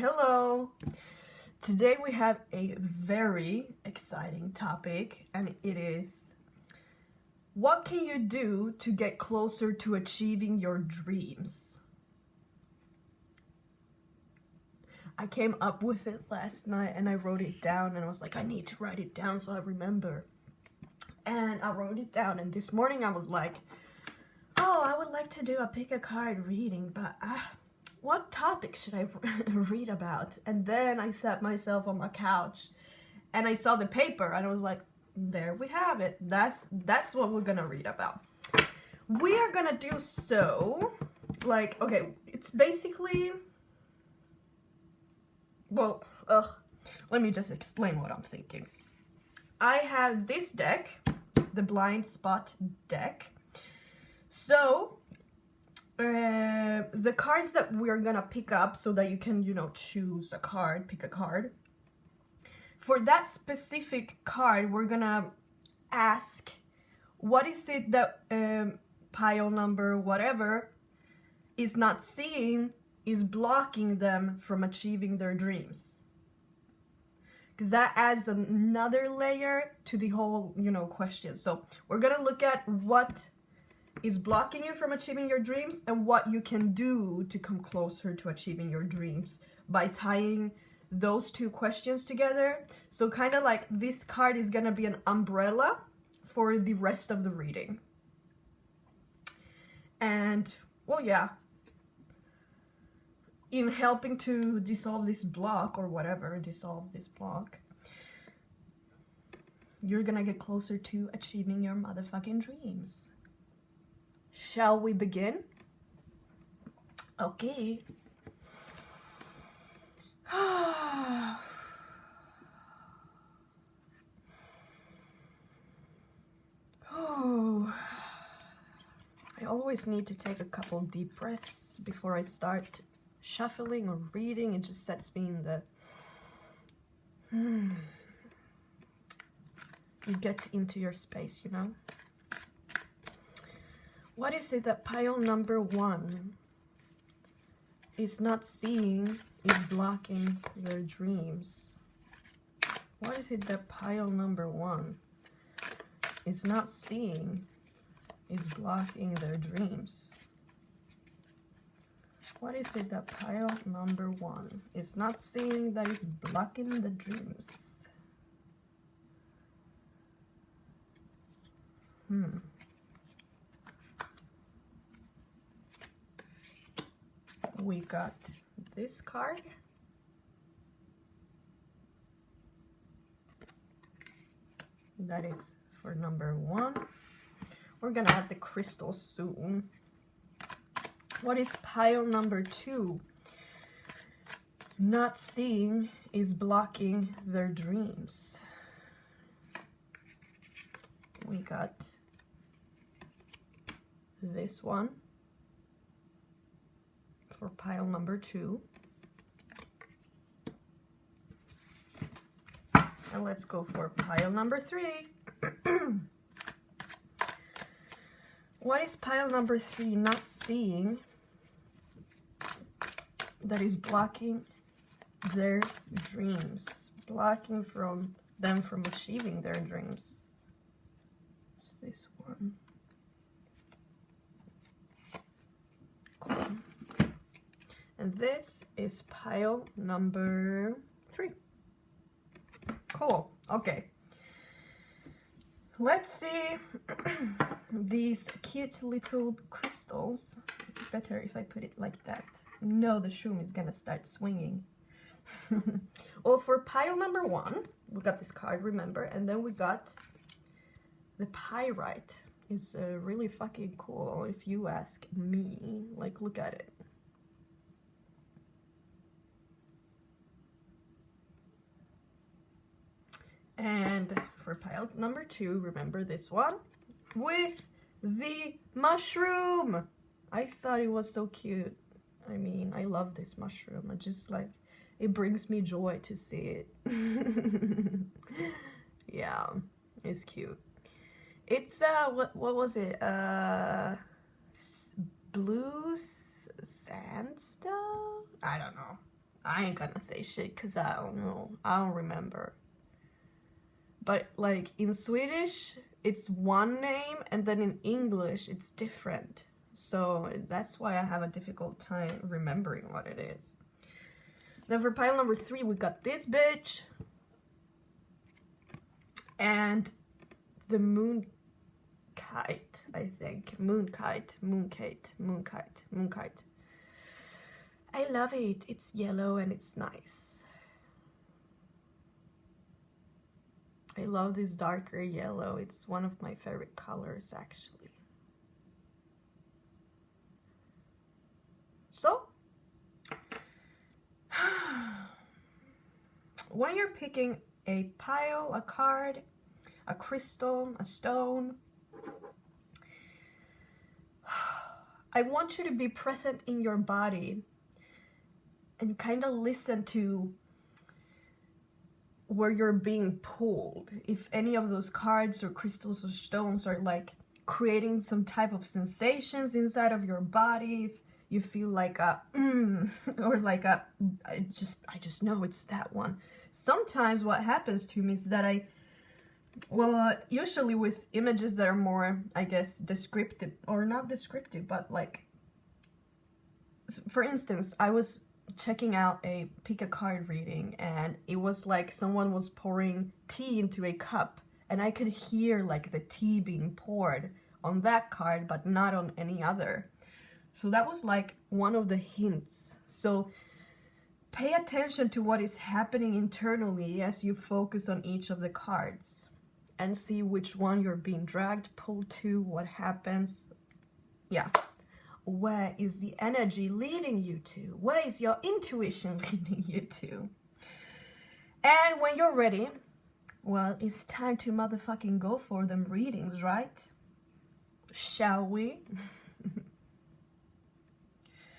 Hello! Today we have a very exciting topic, and it is: what can you do to get closer to achieving your dreams? I came up with it last night and I wrote it down, and I was like, I need to write it down so I remember. And I wrote it down, and this morning I was like, oh, I would like to do a pick a card reading, but what topic should I read about? And then I sat myself on my couch and I saw the paper and I was like, there we have it. That's what we're gonna read about. We are gonna do okay, it's basically, well, let me just explain what I'm thinking. I have this deck, the Blind Spot deck. So the cards that we're gonna pick up so that you can, choose a card, pick a card. For that specific card, we're gonna ask, what is it that pile number whatever is not seeing, is blocking them from achieving their dreams? Because that adds another layer to the whole, question. So we're gonna look at what is blocking you from achieving your dreams and what you can do to come closer to achieving your dreams by tying those two questions together. So kind of like this card is gonna be an umbrella for the rest of the reading. And, well, yeah, in helping to dissolve this block or whatever, you're gonna get closer to achieving your motherfucking dreams. Shall we begin? Okay. I always need to take a couple deep breaths before I start shuffling or reading. It just sets me in the... You get into your space, What is it that pile number 1 is not seeing, is blocking their dreams? What is it that pile number 1 is not seeing, is blocking their dreams? What is it that pile number 1 is not seeing, that is blocking the dreams? We got this card. That is for number 1. We're gonna add the crystals soon. What is pile number 2? Not seeing, is blocking their dreams. We got this one for pile number 2. And let's go for pile number 3. What is pile number 3 not seeing, that is blocking their dreams, blocking them from achieving their dreams? It's this one. Cool. And this is pile number 3. Cool. Okay. Let's see these cute little crystals. Is it better if I put it like that? No, the shroom is gonna start swinging. Well, for pile number 1, we got this card, remember, and then we got the pyrite. It's really fucking cool, if you ask me. Like, look at it. And for pile number 2, remember this one with the mushroom. I thought it was so cute. I mean, I love this mushroom. I just like, it brings me joy to see it. Yeah, it's cute. It's what was it? Blue sandstone? I don't know. I ain't gonna say shit because I don't know. I don't remember. But like in Swedish, it's one name, and then in English, it's different. So that's why I have a difficult time remembering what it is. Then for pile number 3, we got this bitch. And the moon kite, I think. Moonkite. I love it. It's yellow and it's nice. I love this darker yellow. It's one of my favorite colors, actually. So, when you're picking a pile, a card, a crystal, a stone, I want you to be present in your body and kind of listen to where you're being pulled. If any of those cards or crystals or stones are like creating some type of sensations inside of your body, if you feel like a or like a I just know it's that one. Sometimes what happens to me is that usually with images that are more, I guess, descriptive, or not descriptive, but like, for instance, I was checking out a pick a card reading, and it was like someone was pouring tea into a cup, and I could hear like the tea being poured on that card, but not on any other. So that was like one of the hints. So pay attention to what is happening internally as you focus on each of the cards, and see which one you're being dragged, pulled to, what happens. Yeah. Where is the energy leading you to? Where is your intuition leading you to? And when you're ready, well, it's time to motherfucking go for them readings, right? Shall we?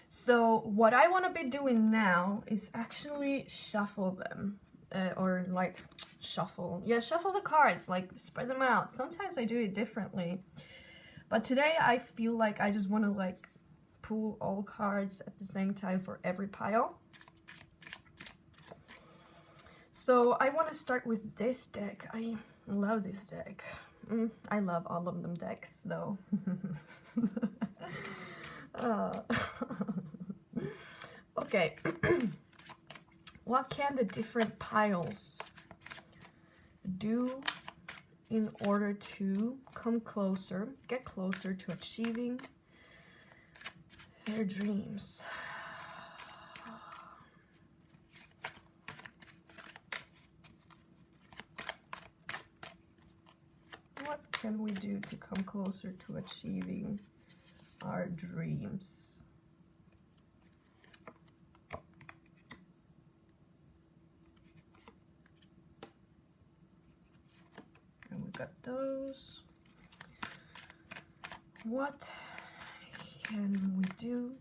So what I want to be doing now is actually shuffle them. Or like shuffle the cards, like spread them out. Sometimes I do it differently, but today I feel like I just want to like pull all cards at the same time for every pile. So I want to start with this deck. I love this deck. I love all of them decks though. Okay. What can the different piles do in order to get closer to achieving their dreams? What can we do to come closer to achieving our dreams? Got those. What can we do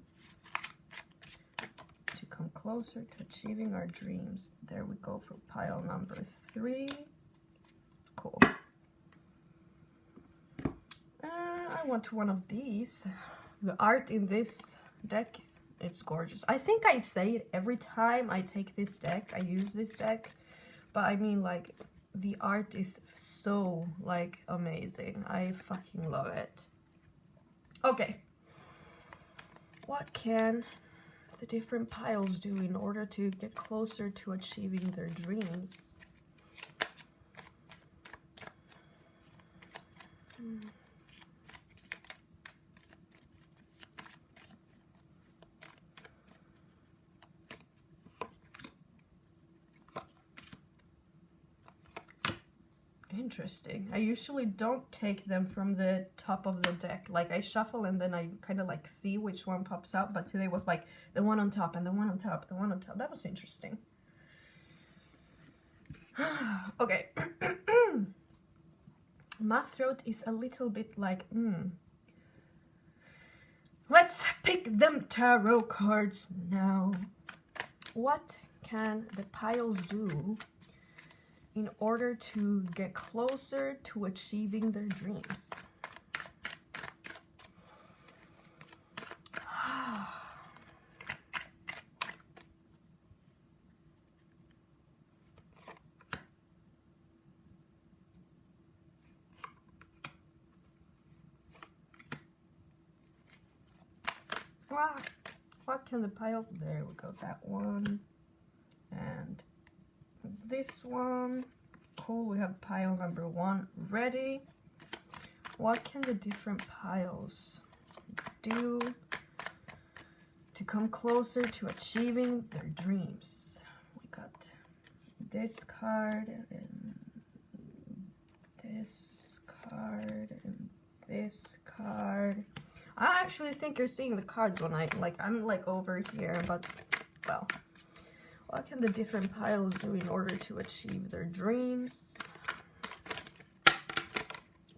to come closer to achieving our dreams? There we go for pile number 3. Cool. I want one of these. The art in this deck, it's gorgeous. I think I say it every time I take this deck, I use this deck, but I mean, like, the art is so, like, amazing. I fucking love it. Okay. What can the different piles do in order to get closer to achieving their dreams? Interesting. I usually don't take them from the top of the deck. Like, I shuffle and then I kind of like see which one pops out, but today was like the one on top and the one on top, the one on top. That was interesting. Okay. My throat is a little bit like, Let's pick them tarot cards now. What can the piles do in order to get closer to achieving their dreams? Ah, what can the pile... There we go, that one. And this one. Cool, we have pile number 1 ready. What can the different piles do to come closer to achieving their dreams? We got this card and this card and this card. I actually think you're seeing the cards when I'm like over here, but well, what can the different piles do in order to achieve their dreams?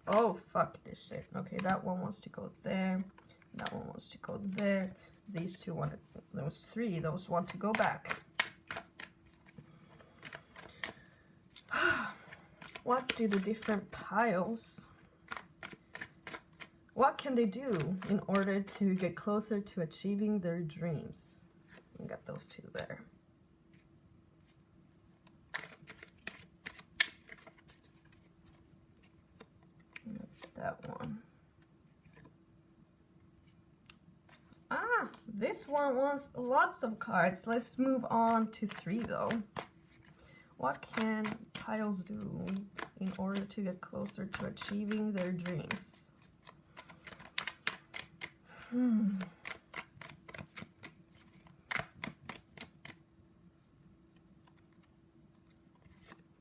Oh, fuck this shit. Okay, that one wants to go there. That one wants to go there. These two want to, those three, those want to go back. What do the different piles, what can they do in order to get closer to achieving their dreams? We got those two there. That one. Ah, this one wants lots of cards. Let's move on to 3 though. What can piles do in order to get closer to achieving their dreams?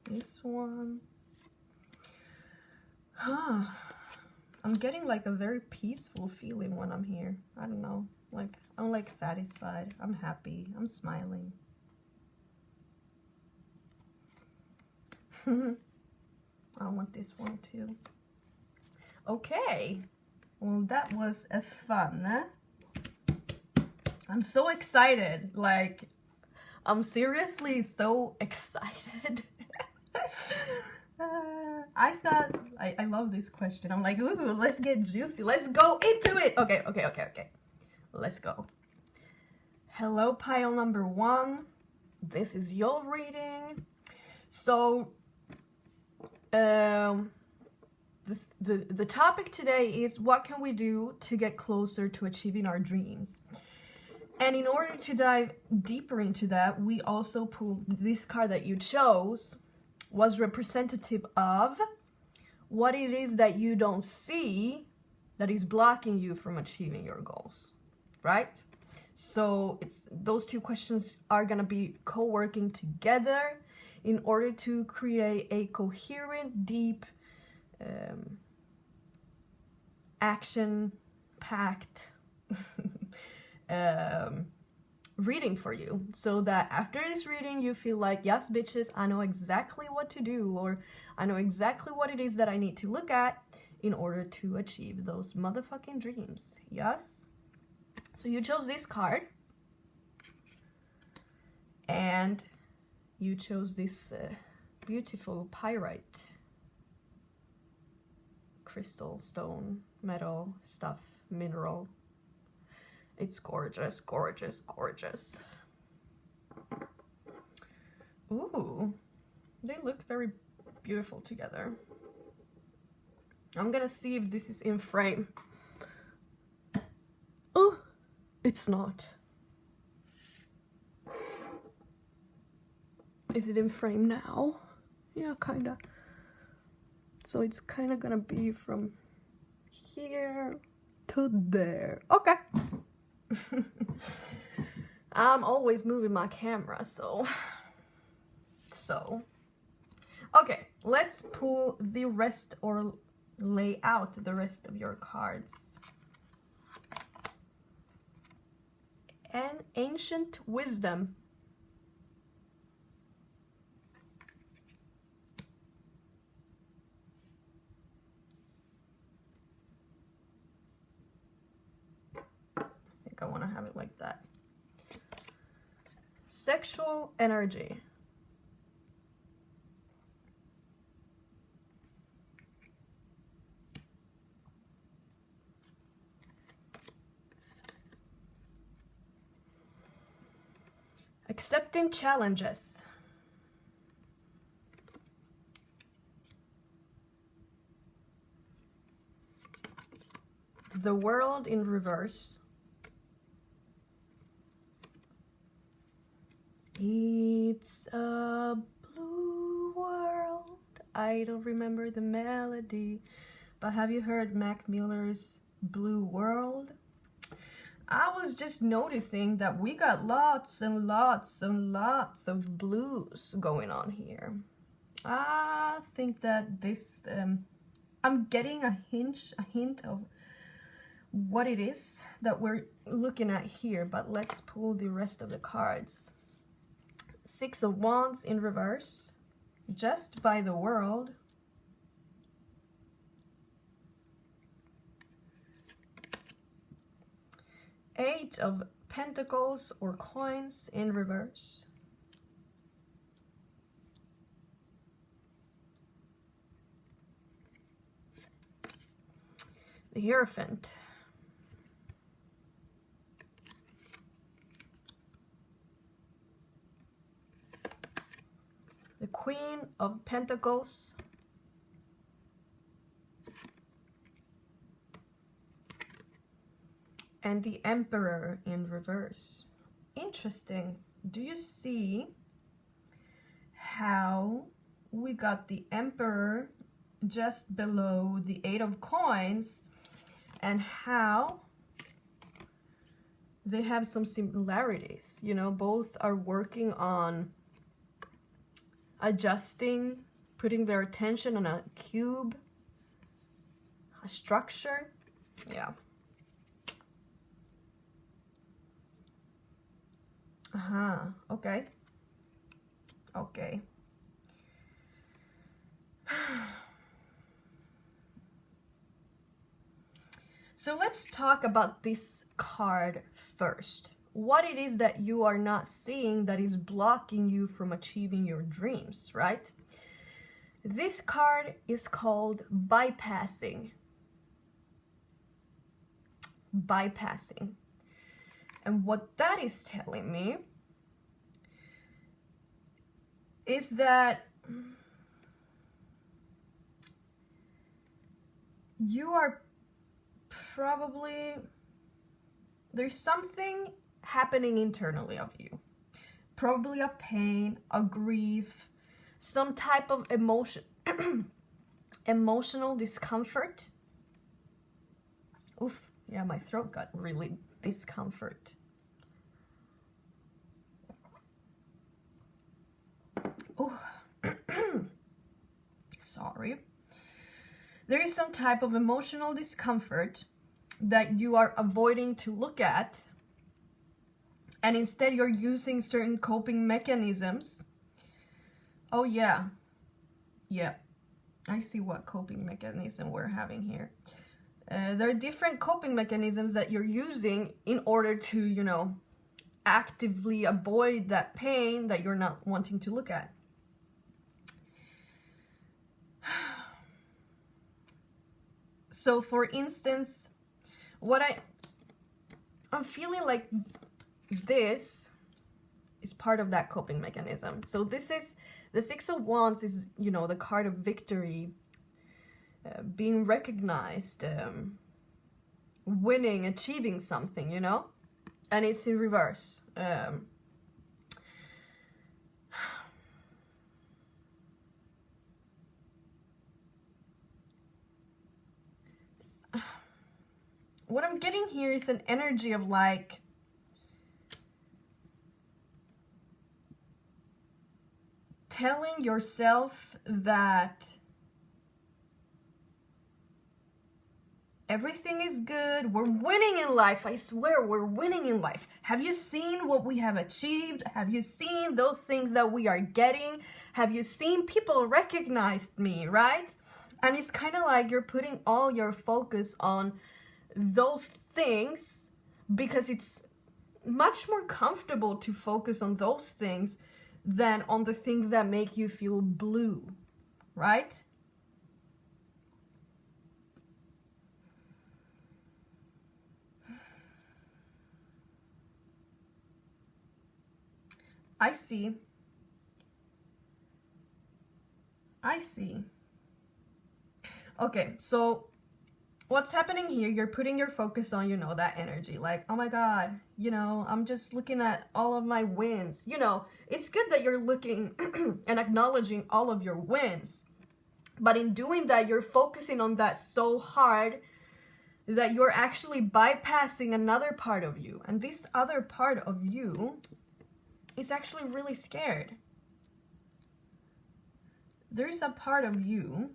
This one. I'm getting like a very peaceful feeling when I'm here. I don't know. Like, I'm like satisfied. I'm happy. I'm smiling. I want this one too. Okay. Well, that was a fun. I'm so excited. Like, I'm seriously so excited. I thought, I love this question. I'm like, ooh, let's get juicy. Let's go into it. Okay. Let's go. Hello, pile number 1. This is your reading. So, the topic today is what can we do to get closer to achieving our dreams? And in order to dive deeper into that, we also pulled this card that you chose was representative of what it is that you don't see that is blocking you from achieving your goals, right? So it's those two questions are going to be co-working together in order to create a coherent, deep, action-packed reading for you, so that after this reading you feel like, yes bitches, I know exactly what to do, or I know exactly what it is that I need to look at in order to achieve those motherfucking dreams. Yes? So you chose this card and you chose this beautiful pyrite, crystal, stone, metal, stuff, mineral. It's gorgeous, gorgeous, gorgeous. Ooh, they look very beautiful together. I'm gonna see if this is in frame. Oh, it's not. Is it in frame now? Yeah, kinda. So it's kinda gonna be from here to there. Okay. I'm always moving my camera, so okay, let's pull the rest, or lay out the rest of your cards. An ancient wisdom. I want to have it like that. Sexual energy. Accepting challenges. The world in reverse. It's a blue world. I don't remember the melody, but have you heard Mac Miller's Blue World? I was just noticing that we got lots and lots and lots of blues going on here. I think that this, I'm getting a hint of what it is that we're looking at here, but let's pull the rest of the cards. Six of Wands in reverse, just by the world. Eight of Pentacles or coins in reverse. The Hierophant. The Queen of Pentacles. And the Emperor in reverse. Interesting. Do you see how we got the Emperor just below the Eight of Coins, and how they have some similarities? You know, both are working on adjusting, putting their attention on a cube, a structure. Yeah. Okay. Okay. So let's talk about this card first. What it is that you are not seeing that is blocking you from achieving your dreams, right? This card is called bypassing. Bypassing. And what that is telling me is that you are probably, there's something happening internally of you. Probably a pain, a grief, some type of emotion, emotional discomfort. Oof, yeah, my throat got really discomfort. Oh, sorry. There is some type of emotional discomfort that you are avoiding to look at, and instead you're using certain coping mechanisms. Oh yeah, I see what coping mechanism we're having here. There are different coping mechanisms that you're using in order to, you know, actively avoid that pain that you're not wanting to look at. So for instance, what I'm feeling like this is part of that coping mechanism. So this is, the Six of Wands is, you know, the card of victory, being recognized, winning, achieving something, you know? And it's in reverse. What I'm getting here is an energy of like, telling yourself that everything is good, we're winning in life, I swear we're winning in life. Have you seen what we have achieved? Have you seen those things that we are getting? Have you seen people recognized me, right? And it's kind of like you're putting all your focus on those things because it's much more comfortable to focus on those things than on the things that make you feel blue, right? I see. Okay, so what's happening here, you're putting your focus on, you know, that energy. Like, oh my God, you know, I'm just looking at all of my wins. You know, it's good that you're looking and acknowledging all of your wins. But in doing that, you're focusing on that so hard that you're actually bypassing another part of you. And this other part of you is actually really scared. There's a part of you.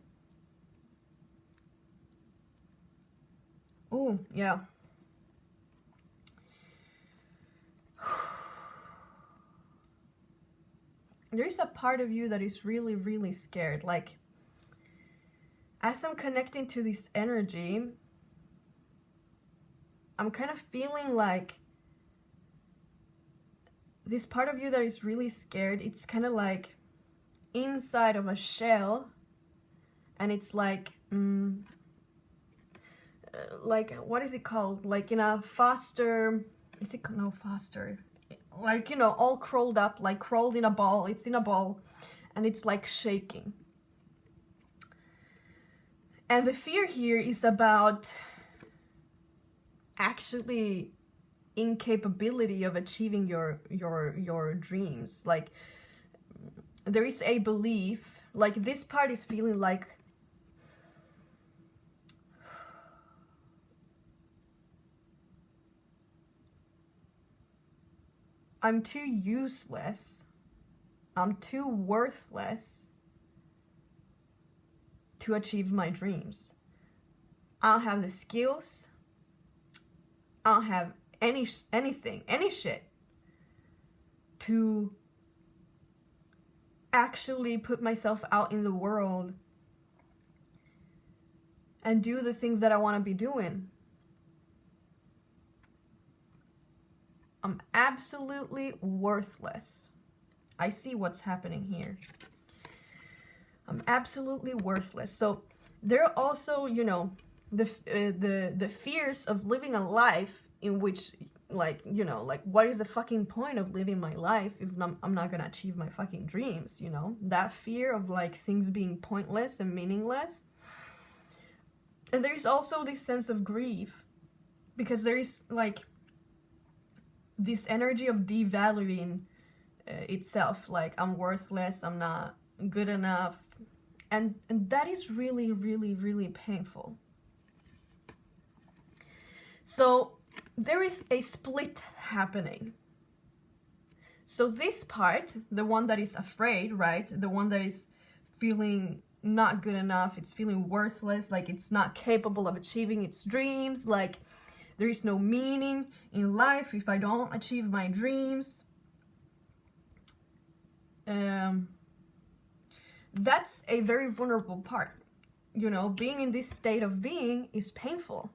Oh, yeah. There's a part of you that is really, really scared. Like, as I'm connecting to this energy, I'm kind of feeling like this part of you that is really scared, it's kind of like inside of a shell, and it's like, what is it called? Like in a foster, is it, no, foster, like, you know, all curled up, like crawled in a ball, it's in a ball, and it's like shaking. And the fear here is about actually incapability of achieving your dreams. Like, there is a belief, like this part is feeling like I'm too useless, I'm too worthless to achieve my dreams. I don't have the skills, I don't have anything, any shit to actually put myself out in the world and do the things that I want to be doing. I'm absolutely worthless. I see what's happening here. I'm absolutely worthless. So there are also, you know, the fears of living a life in which, like, you know, like, what is the fucking point of living my life if I'm not gonna achieve my fucking dreams, you know? That fear of, like, things being pointless and meaningless. And there's also this sense of grief, because there is, like, this energy of devaluing itself, like, I'm worthless, I'm not good enough, and that is really, really, really painful. So there is a split happening. So this part, the one that is afraid, right, the one that is feeling not good enough, it's feeling worthless, like it's not capable of achieving its dreams, like there is no meaning in life if I don't achieve my dreams. That's a very vulnerable part. You know, being in this state of being is painful.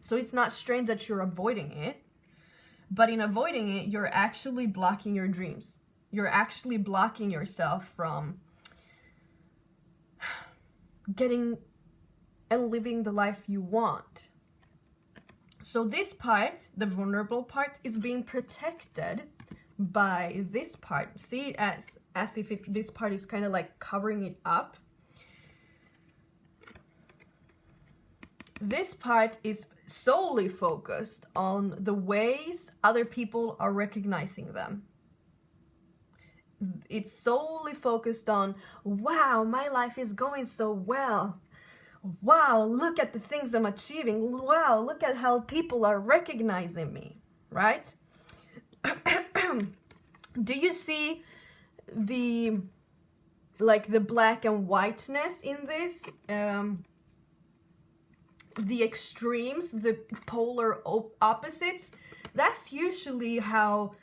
So it's not strange that you're avoiding it, but in avoiding it, you're actually blocking your dreams. You're actually blocking yourself from getting and living the life you want. So this part, the vulnerable part, is being protected by this part. See it as if this part is kind of like covering it up. This part is solely focused on the ways other people are recognizing them. It's solely focused on, wow, my life is going so well. Wow, look at the things I'm achieving. Wow, look at how people are recognizing me, right? Do you see the black and whiteness in this? The extremes, the polar opposites, that's usually how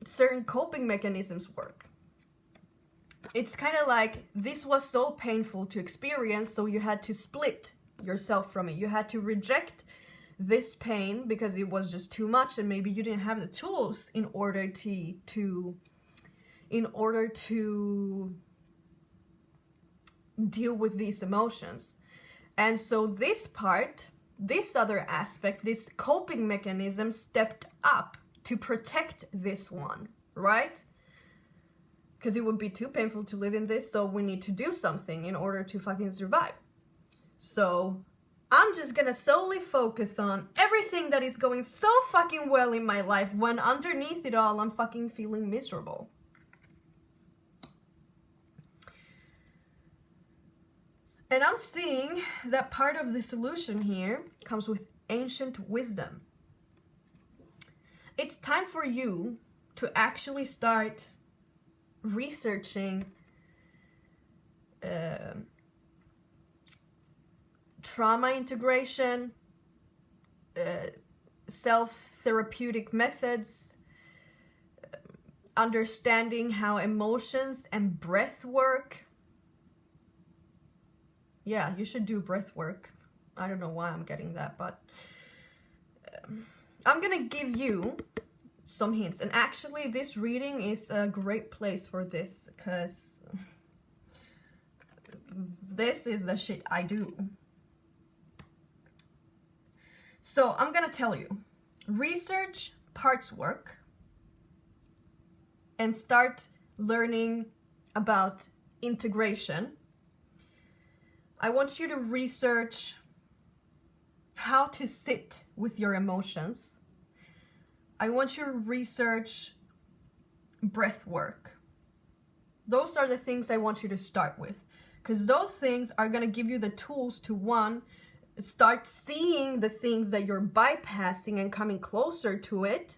certain coping mechanisms work. It's kind of like, this was so painful to experience, so you had to split yourself from it. You had to reject this pain because it was just too much, and maybe you didn't have the tools in order to deal with these emotions. And so this part, this other aspect, this coping mechanism stepped up to protect this one, right? Because it would be too painful to live in this, so we need to do something in order to fucking survive. So I'm just gonna solely focus on everything that is going so fucking well in my life when underneath it all I'm fucking feeling miserable. And I'm seeing that part of the solution here comes with ancient wisdom. It's time for you to actually start researching trauma integration, self-therapeutic methods, understanding how emotions and breath work. Yeah, you should do breath work. I don't know why I'm getting that, but I'm gonna give you some hints. And actually, this reading is a great place for this, because this is the shit I do. So I'm gonna tell you, research parts work and start learning about integration. I want you to research how to sit with your emotions. I want you to research breath work. Those are the things I want you to start with, because those things are going to give you the tools to, one, start seeing the things that you're bypassing and coming closer to it,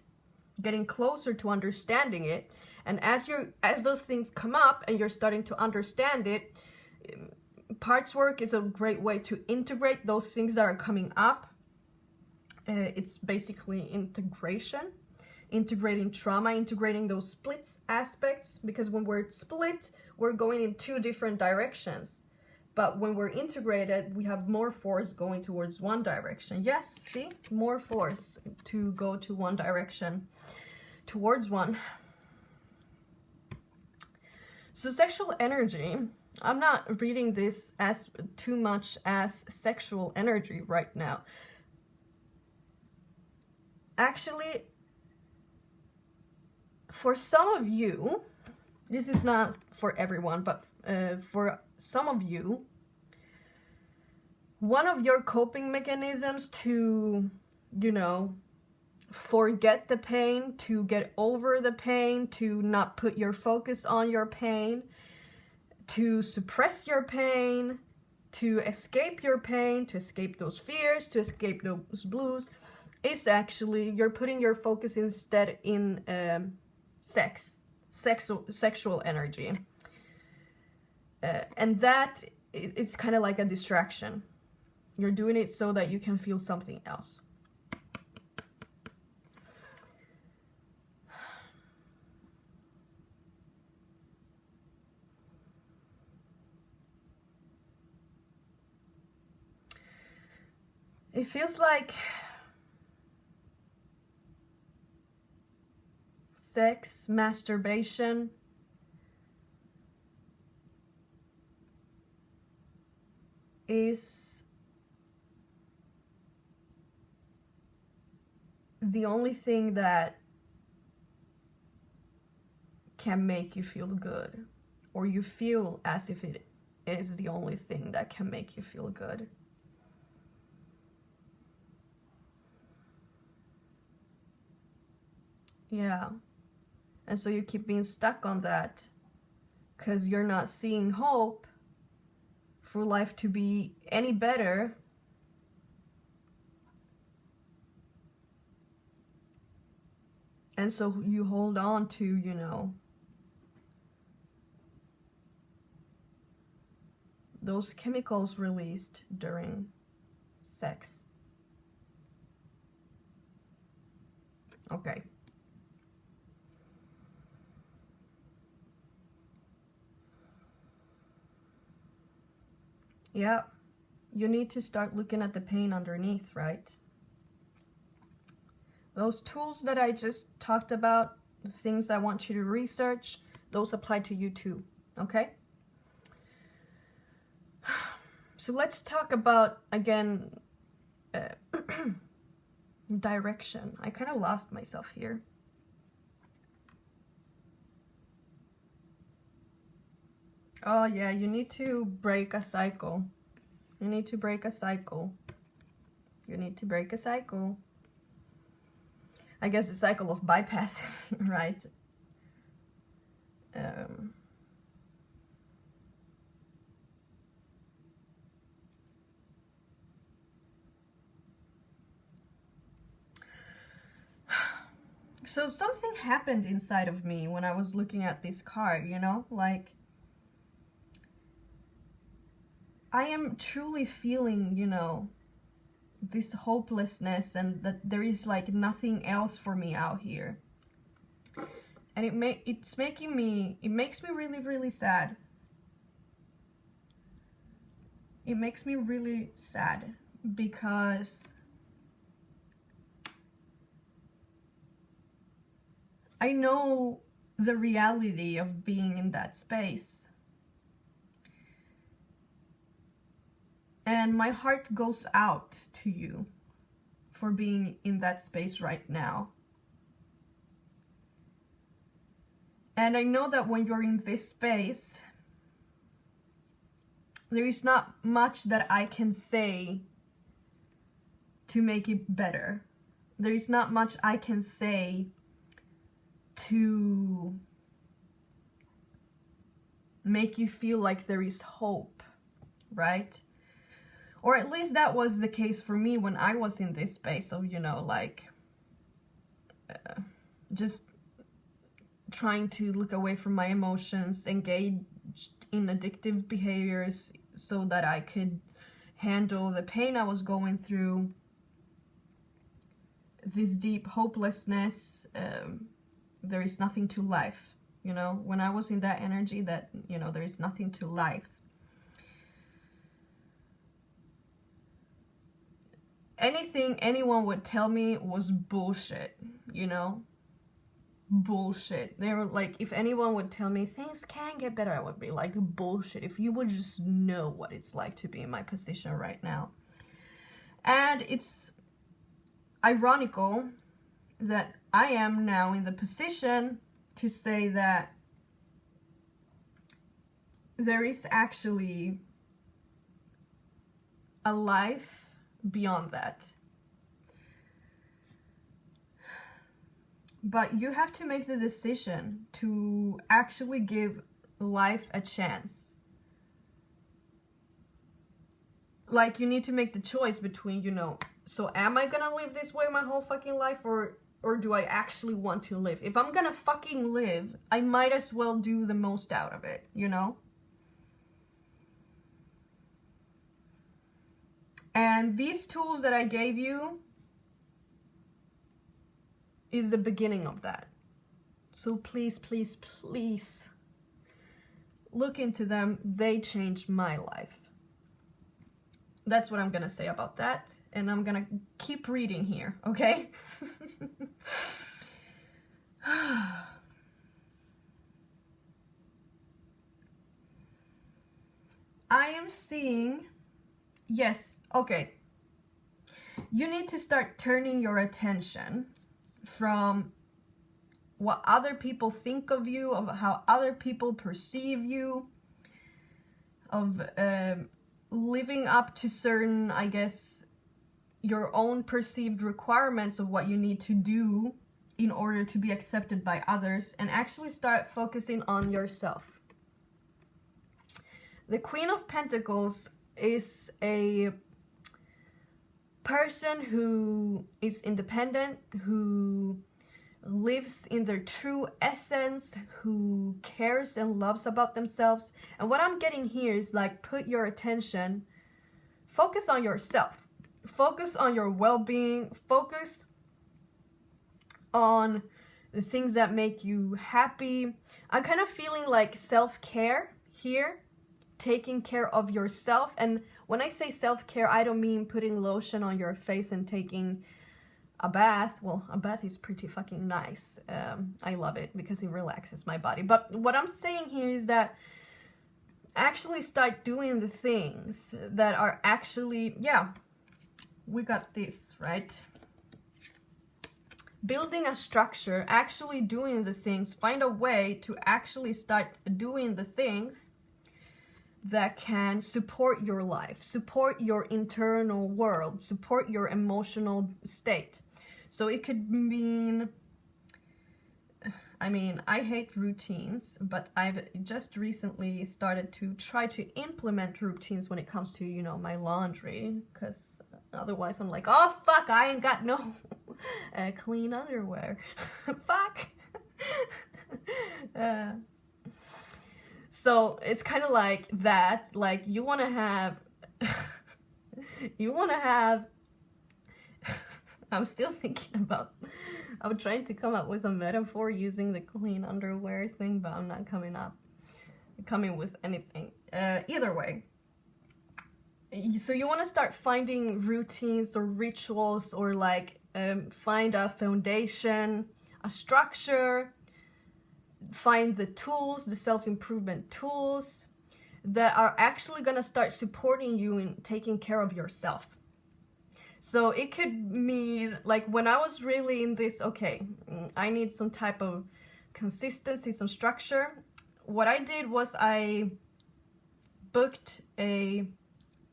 getting closer to understanding it. And as those things come up and you're starting to understand it, parts work is a great way to integrate those things that are coming up. It's basically integration, integrating trauma, integrating those splits aspects, because when we're split, we're going in two different directions. But when we're integrated, we have more force going towards one direction. Yes, see? More force to go to one direction, towards one. So sexual energy, I'm not reading this as too much as sexual energy right now. Actually, for some of you, this is not for everyone, but for some of you, one of your coping mechanisms to, forget the pain, to get over the pain, to not put your focus on your pain, to suppress your pain, to escape your pain, to escape those fears, to escape those blues, is actually you're putting your focus instead in sexual energy. And that is kind of like a distraction. You're doing it so that you can feel something else. It feels like sex, masturbation, is the only thing that can make you feel good, or you feel as if it is the only thing that can make you feel good. Yeah. And so you keep being stuck on that because you're not seeing hope for life to be any better. And so you hold on to, those chemicals released during sex. Okay. Yeah, you need to start looking at the pain underneath, right? Those tools that I just talked about, the things I want you to research, those apply to you too, okay? So let's talk about, again, direction. I kind of lost myself here. Oh yeah, you need to break a cycle. You need to break a cycle. You need to break a cycle. I guess the cycle of bypassing, right? So something happened inside of me when I was looking at this card, you know, like I am truly feeling, you know, this hopelessness and that there is like nothing else for me out here. And it makes me really, really sad. It makes me really sad because I know the reality of being in that space. And my heart goes out to you for being in that space right now. And I know that when you're in this space, there is not much that I can say to make it better. There is not much I can say to make you feel like there is hope, right? Or at least that was the case for me when I was in this space. So, you know, like, just trying to look away from my emotions, engage in addictive behaviors so that I could handle the pain I was going through, this deep hopelessness. There is nothing to life, you know, when I was in that energy that, you know, there is nothing to life. Anything anyone would tell me was bullshit, you know? Bullshit. They were like, if anyone would tell me things can get better, I would be like, bullshit. If you would just know what it's like to be in my position right now. And it's ironical that I am now in the position to say that there is actually a life beyond that. But you have to make the decision to actually give life a chance. Like, you need to make the choice between, you know, so am I gonna live this way my whole fucking life, or do I actually want to live? If I'm gonna fucking live, I might as well do the most out of it, you know? And these tools that I gave you is the beginning of that. So please, please, please look into them. They changed my life. That's what I'm gonna say about that. And I'm gonna keep reading here, okay? I am seeing, yes, okay. You need to start turning your attention from what other people think of you, of how other people perceive you, of living up to certain, I guess, your own perceived requirements of what you need to do in order to be accepted by others, and actually start focusing on yourself. The Queen of Pentacles is a person who is independent, who lives in their true essence, who cares and loves about themselves. And what I'm getting here is like, put your attention, focus on yourself, focus on your well-being, focus on the things that make you happy. I'm kind of feeling like self-care here, taking care of yourself. And when I say self-care, I don't mean putting lotion on your face and taking a bath. Well, a bath is pretty fucking nice. I love it because it relaxes my body. But what I'm saying here is that actually start doing the things that are actually, yeah, we got this, right? Building a structure, actually doing the things, find a way to actually start doing the things that can support your life, support your internal world, support your emotional state. So it could mean, I mean, I hate routines, but I've just recently started to try to implement routines when it comes to, you know, my laundry, because otherwise I'm like, oh fuck, I ain't got no clean underwear. Fuck. So it's kind of like that, like you want to have, I'm still thinking about, I'm trying to come up with a metaphor using the clean underwear thing, but I'm not coming with anything. Either way. So you want to start finding routines or rituals, or like find a foundation, a structure, find the tools, the self-improvement tools that are actually going to start supporting you in taking care of yourself. So it could mean, like when I was really in this, okay, I need some type of consistency, some structure. What I did was I booked a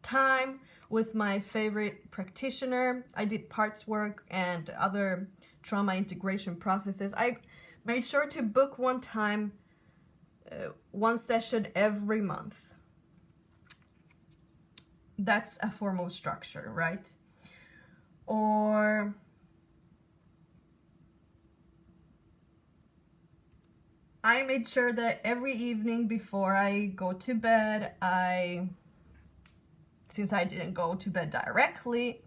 time with my favorite practitioner. I did parts work and other trauma integration processes. I made sure to book one time, one session every month. That's a form of structure, right? Or I made sure that every evening before I go to bed, since I didn't go to bed directly,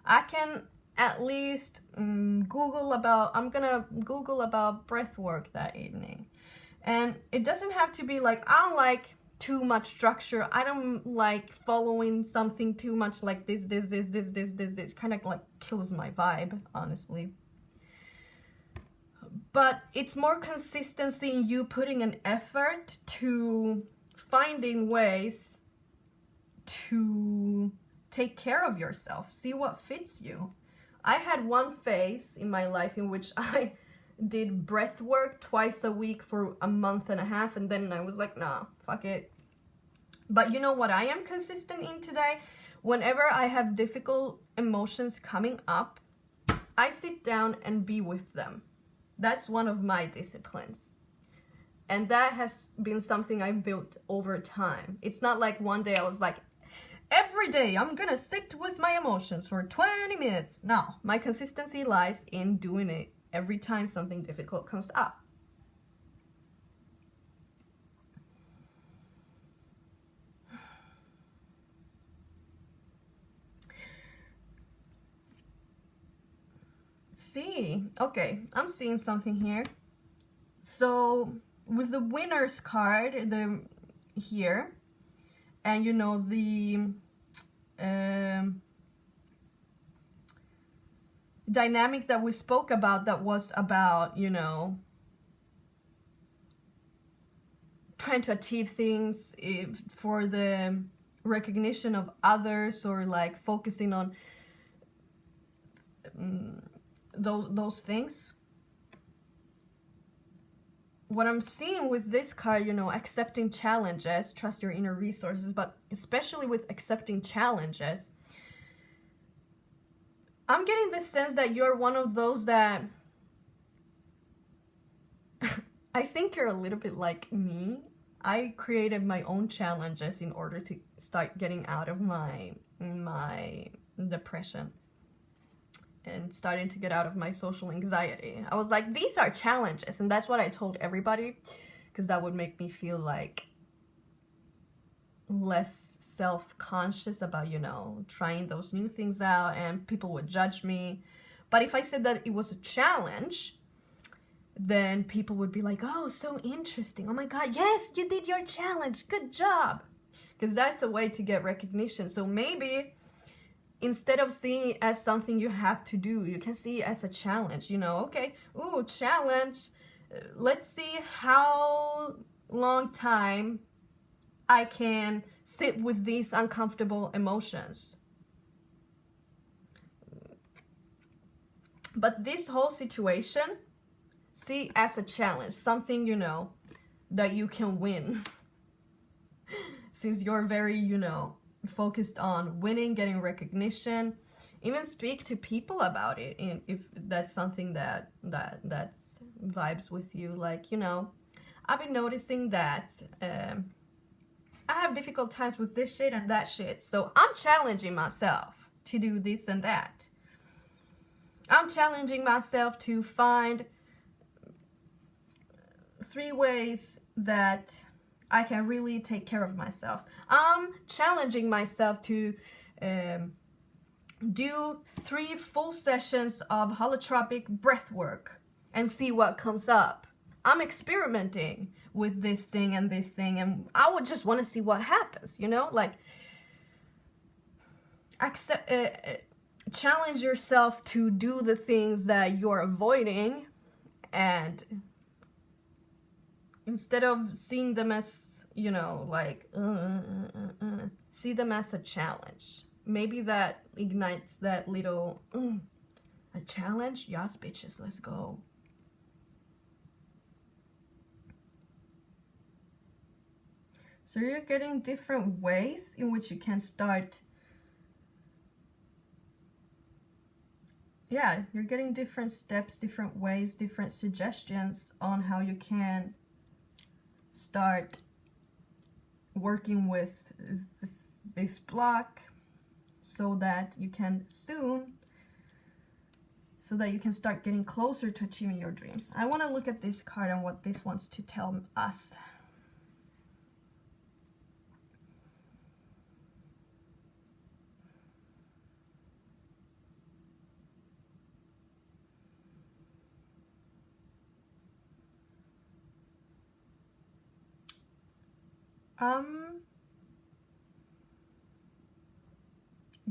I can at least I'm gonna Google about breath work that evening. And it doesn't have to be like, I don't like too much structure. I don't like following something too much like this. Kind of like kills my vibe, honestly. But it's more consistency in you putting an effort to finding ways to take care of yourself. See what fits you. I had one phase in my life in which I did breath work twice a week for a month and a half, and then I was like, nah, fuck it. But you know what I am consistent in today? Whenever I have difficult emotions coming up, I sit down and be with them. That's one of my disciplines. And that has been something I've built over time. It's not like one day I was like, every day I'm gonna sit with my emotions for 20 minutes. No, my consistency lies in doing it every time something difficult comes up. See, okay, I'm seeing something here. So with the winner's card, here, and you know the dynamic that we spoke about, that was about, you know, trying to achieve things for the recognition of others, or like focusing on those things. What I'm seeing with this card, you know, accepting challenges, trust your inner resources, but especially with accepting challenges, I'm getting this sense that you're one of those that I think you're a little bit like me. I created my own challenges in order to start getting out of my depression and starting to get out of my social anxiety. I was like, these are challenges, and that's what I told everybody, because that would make me feel like less self-conscious about, you know, trying those new things out, and people would judge me. But if I said that it was a challenge, then people would be like, oh, so interesting. Oh my God, yes, you did your challenge. Good job. Because that's a way to get recognition. So maybe instead of seeing it as something you have to do, you can see it as a challenge. You know, okay, ooh, challenge. Let's see how long time I can sit with these uncomfortable emotions. But this whole situation, see as a challenge, something, you know, that you can win. since you're very, you know, focused on winning, getting recognition, even speak to people about it if that's something that's vibes with you. Like, you know, I've been noticing that I have difficult times with this shit and that shit, so I'm challenging myself to do this and that. I'm challenging myself to find 3 ways that I can really take care of myself. I'm challenging myself to do 3 full sessions of holotropic breath work and see what comes up. I'm experimenting with this thing, and I would just want to see what happens, you know? Like, challenge yourself to do the things that you're avoiding, and instead of seeing them as, you know, like, see them as a challenge. Maybe that ignites that little, a challenge? Yes, bitches, let's go. So you're getting different ways in which you can start. Yeah, you're getting different steps, different ways, different suggestions on how you can start working with this block so that you can start getting closer to achieving your dreams. I want to look at this card and what this wants to tell us.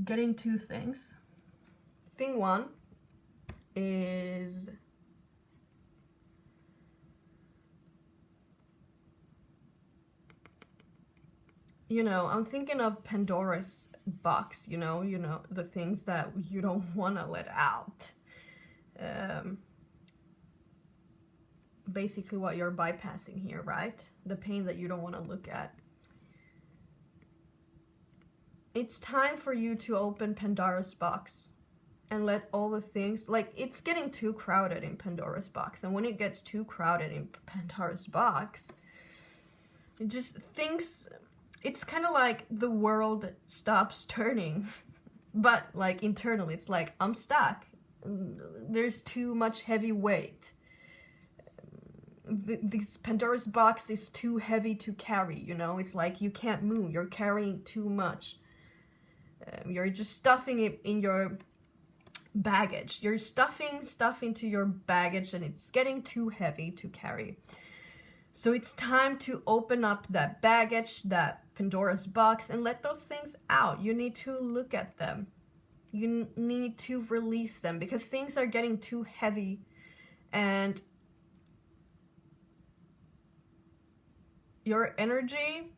Getting 2 things. Thing 1 is you know, I'm thinking of Pandora's box, you know, the things that you don't want to let out. Basically what you're bypassing here, right? The pain that you don't want to look at. It's time for you to open Pandora's box and let all the things, like, it's getting too crowded in Pandora's box, and when it gets too crowded in Pandora's box, it just thinks, it's kind of like the world stops turning, but like internally it's like, I'm stuck, there's too much heavy weight, this Pandora's box is too heavy to carry, you know, it's like you can't move, you're carrying too much. You're just stuffing it in your baggage. You're stuffing stuff into your baggage and it's getting too heavy to carry. So it's time to open up that baggage, that Pandora's box, and let those things out. You need to look at them. You need to release them because things are getting too heavy, and your energy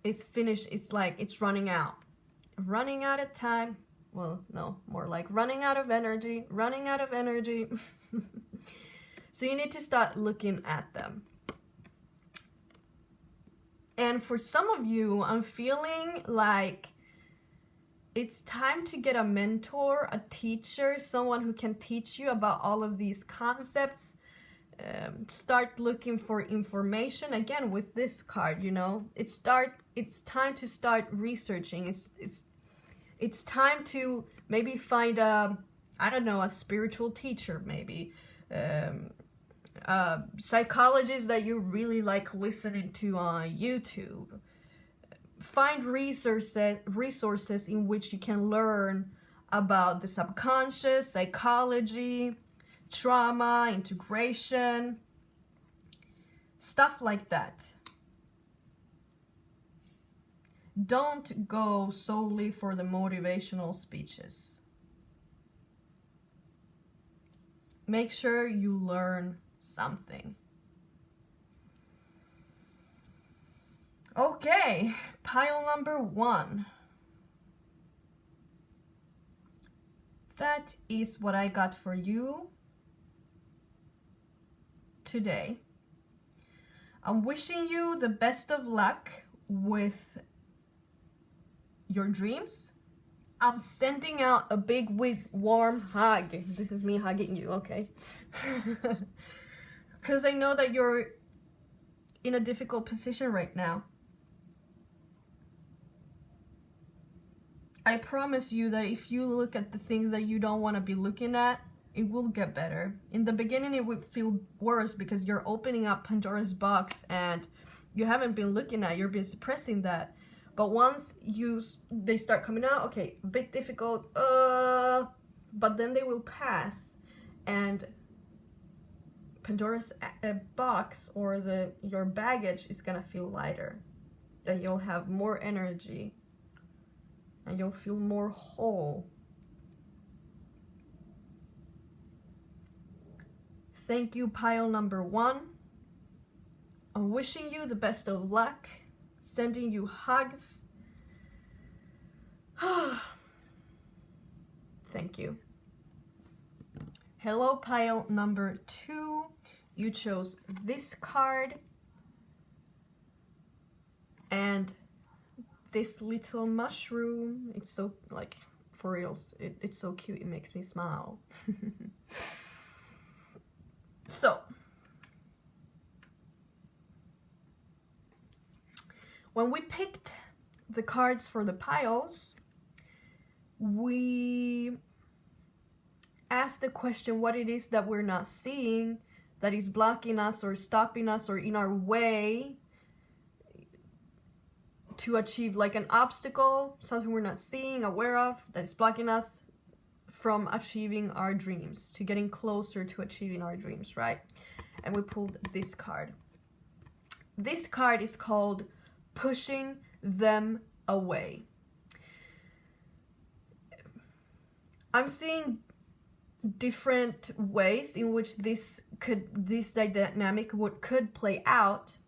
is finished. It's like it's running out of time. Well, no, more like running out of energy. So you need to start looking at them. And for some of you, I'm feeling like it's time to get a mentor, a teacher, someone who can teach you about all of these concepts. Start looking for information again with this card, you know. It's time to start researching. It's time to maybe find a spiritual teacher, maybe psychologists that you really like listening to on YouTube. Find resources in which you can learn about the subconscious, psychology, trauma, integration, stuff like that. Don't go solely for the motivational speeches. Make sure you learn something. Okay, pile number 1. That is what I got for you today. I'm wishing you the best of luck with your dreams. I'm sending out a big, warm hug. This is me hugging you, okay? Because I know that you're in a difficult position right now. I promise you that if you look at the things that you don't want to be looking at, it will get better. In the beginning, it would feel worse because you're opening up Pandora's box and you haven't been looking at, you've been suppressing that. But once they start coming out, okay, a bit difficult, but then they will pass, and Pandora's box or your baggage is gonna feel lighter, and you'll have more energy, and you'll feel more whole. Thank you, pile number 1. I'm wishing you the best of luck, sending you hugs. Thank you. Hello, pile number 2. You chose this card. And this little mushroom. It's so, like, for reals, it's so cute. It makes me smile. So, when we picked the cards for the piles, we asked the question what it is that we're not seeing that is blocking us or stopping us or in our way to achieve, like an obstacle, something we're not seeing, aware of, that is blocking us from achieving our dreams, to getting closer to achieving our dreams, right? And we pulled this card. This card is called Pushing Them Away. I'm seeing different ways in which this dynamic could play out,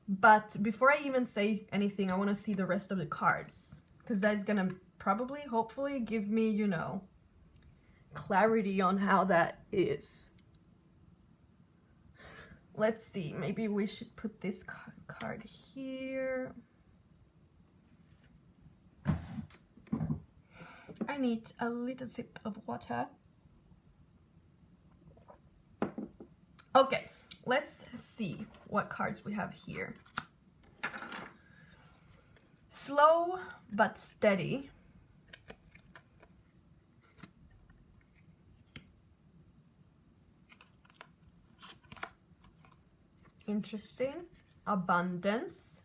but before I even say anything, I want to see the rest of the cards, because that's gonna probably, hopefully, give me, you know, clarity on how that is. Let's see, maybe we should put this card here. I need a little sip of water. Okay, let's see what cards we have here. Slow but steady. Interesting. Abundance.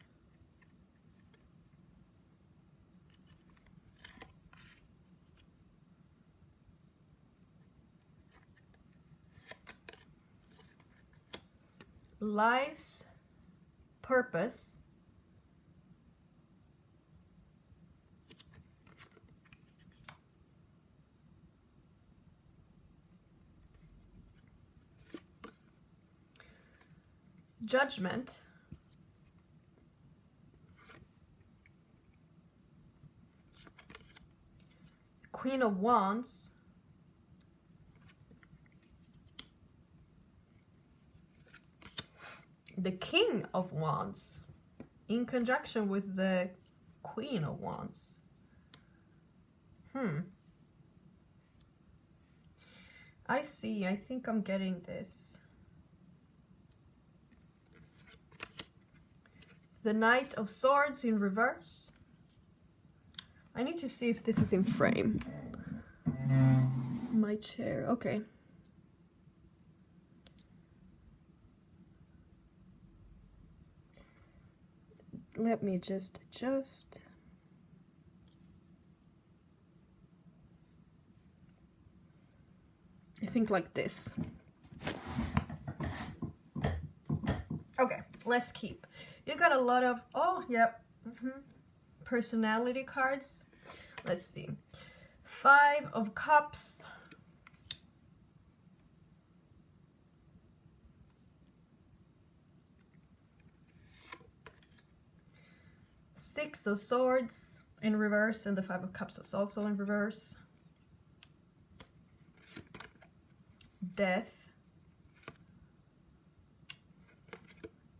Life's purpose. Judgment. Queen of Wands. The King of Wands in conjunction with the Queen of Wands. I see. I think I'm getting this. The Knight of Swords in reverse. I need to see if this is in frame. My chair. Okay. Let me just adjust. I think like this. Okay, let's keep. You got a lot of, oh, yep, personality cards. Let's see. 5 of Cups. Six of Swords in reverse, and the 5 of Cups was also in reverse. Death.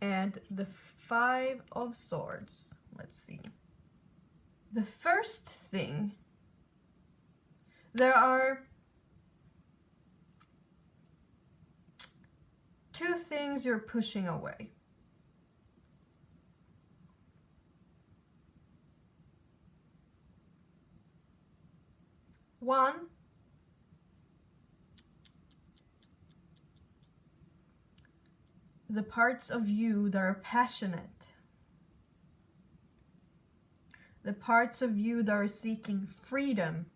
and the 5 of Swords. Let's see. The first thing, there are 2 things you're pushing away. One, the parts of you that are passionate, the parts of you that are seeking freedom,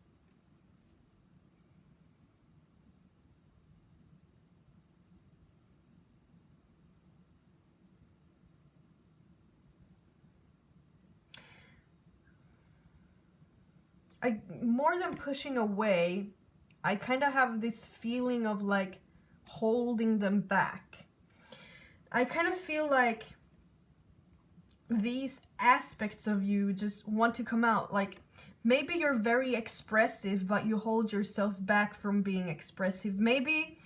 more than pushing away, I kind of have this feeling of like holding them back. I kind of feel like these aspects of you just want to come out. Like maybe you're very expressive, but you hold yourself back from being expressive. Maybe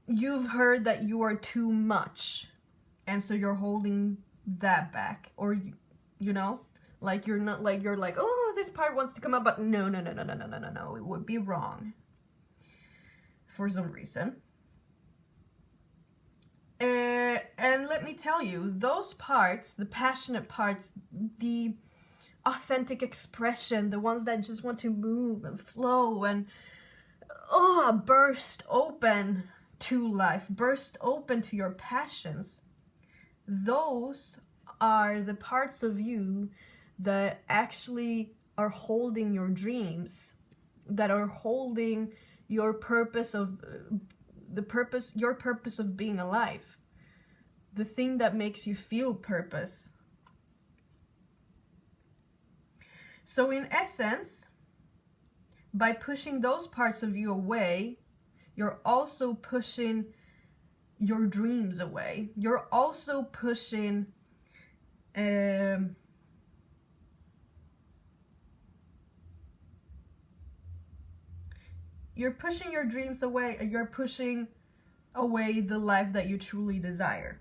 you've heard that you are too much, and so you're holding that back. Or, you know, like you're not like, you're like, oh, this part wants to come up, but no, it would be wrong for some reason. And let me tell you, those parts, the passionate parts, the authentic expression, the ones that just want to move and flow and burst open to life, burst open to your passions, those are the parts of you that actually are holding your dreams, that are holding your purpose of your purpose of being alive, the thing that makes you feel purpose. So in essence, by pushing those parts of you away, you're also pushing your dreams away. You're also pushing you're pushing your dreams away, and you're pushing away the life that you truly desire.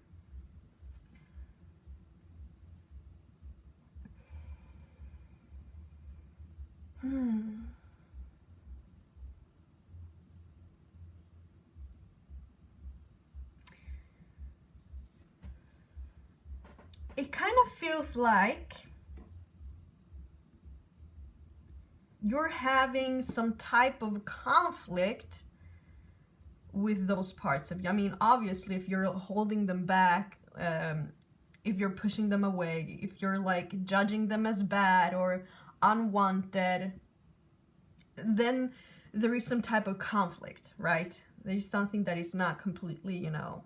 It kind of feels like you're having some type of conflict with those parts of you. I mean, obviously, if you're holding them back, if you're pushing them away, if you're like judging them as bad or unwanted, then there is some type of conflict, right? There's something that is not completely, you know,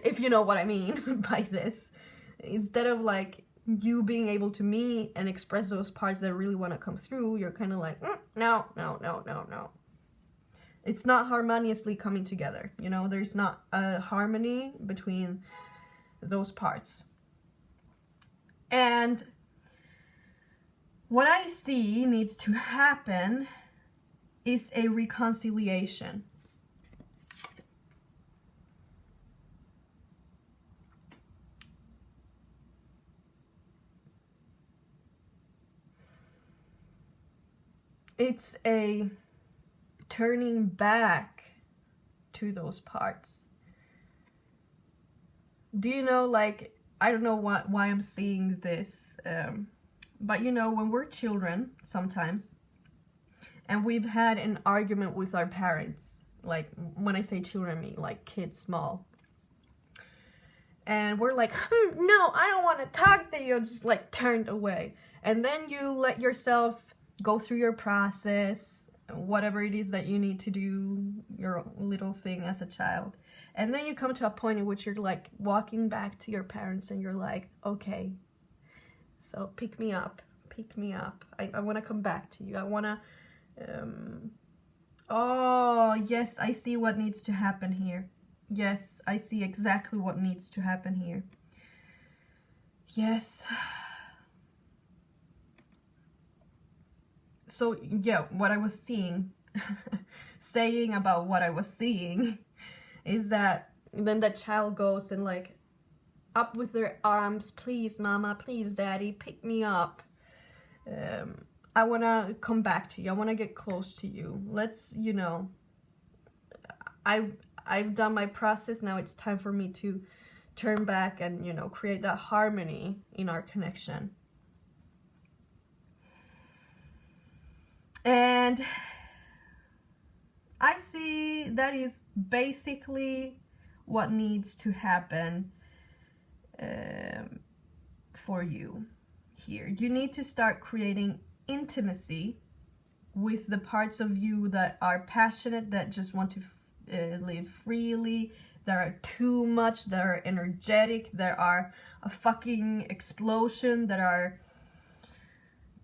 if you know what I mean by this. Instead of like you being able to meet and express those parts that really want to come through, you're kind of like, no. It's not harmoniously coming together, you know? There's not a harmony between those parts. And what I see needs to happen is a reconciliation. It's a turning back to those parts. Do you know, like, I don't know why I'm seeing this, but you know, when we're children sometimes, and we've had an argument with our parents, like, when I say children, I mean like kids small, and we're like, no, I don't want to talk to you, just like turned away. And then you let yourself go through your process, whatever it is that you need to do, your little thing as a child. And then you come to a point in which you're like walking back to your parents and you're like, okay, so pick me up. I want to come back to you. I want to, oh, yes, I see what needs to happen here. Yes, I see exactly what needs to happen here. Yes. So, yeah, what I was seeing saying about what I was seeing is that then the child goes and like up with their arms, please mama, please daddy, pick me up. I want to come back to you. I want to get close to you. Let's, you know, I've done my process. Now it's time for me to turn back and, you know, create that harmony in our connection. And I see that is basically what needs to happen for you here. You need to start creating intimacy with the parts of you that are passionate, that just want to live freely, that are too much, that are energetic, that are a fucking explosion, that are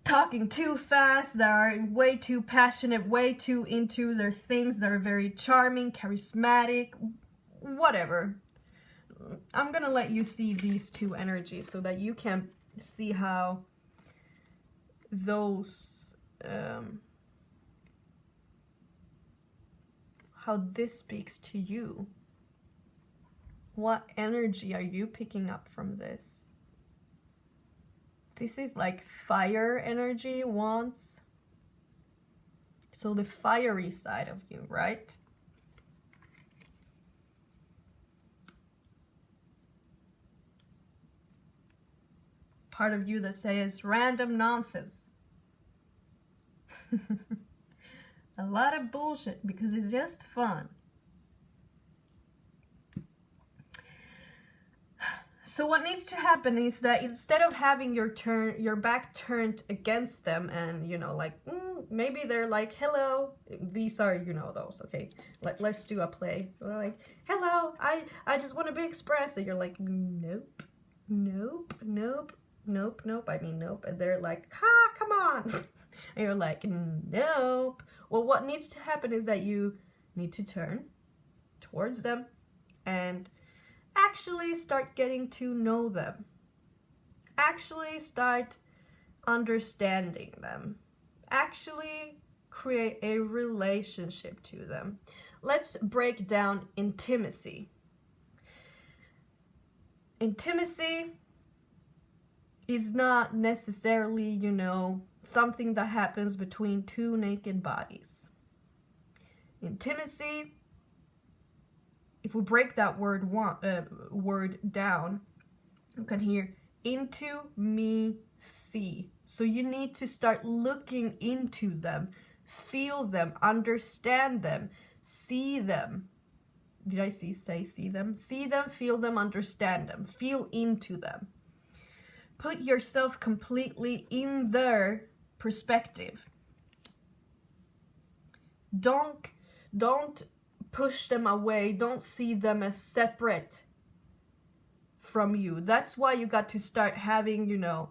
talking too fast, that are way too passionate, way too into their things, that are very charming, charismatic, whatever. I'm gonna let you see these two energies so that you can see how those how this speaks to you. What energy are you picking up from this? This is like fire energy once. So the fiery side of you, right? Part of you that says random nonsense. A lot of bullshit because it's just fun. So what needs to happen is that instead of having your back turned against them and, you know, like, maybe they're like, hello, these are, you know, those, okay, let's do a play. They're like, hello, I just want to be expressed. And you're like, nope, nope, nope, nope, nope, I mean, nope. And they're like, come on. And you're like, nope. Well, what needs to happen is that you need to turn towards them and actually start getting to know them. Actually start understanding them. Actually create a relationship to them. Let's break down intimacy. Intimacy is not necessarily, you know, something that happens between two naked bodies. Intimacy, if we break that word down, you can hear into me see. So you need to start looking into them, feel them, understand them, see them. Did I say see them? See them, feel them, understand them, feel into them. Put yourself completely in their perspective. Don't push them away. Don't see them as separate from you. That's why you got to start having, you know,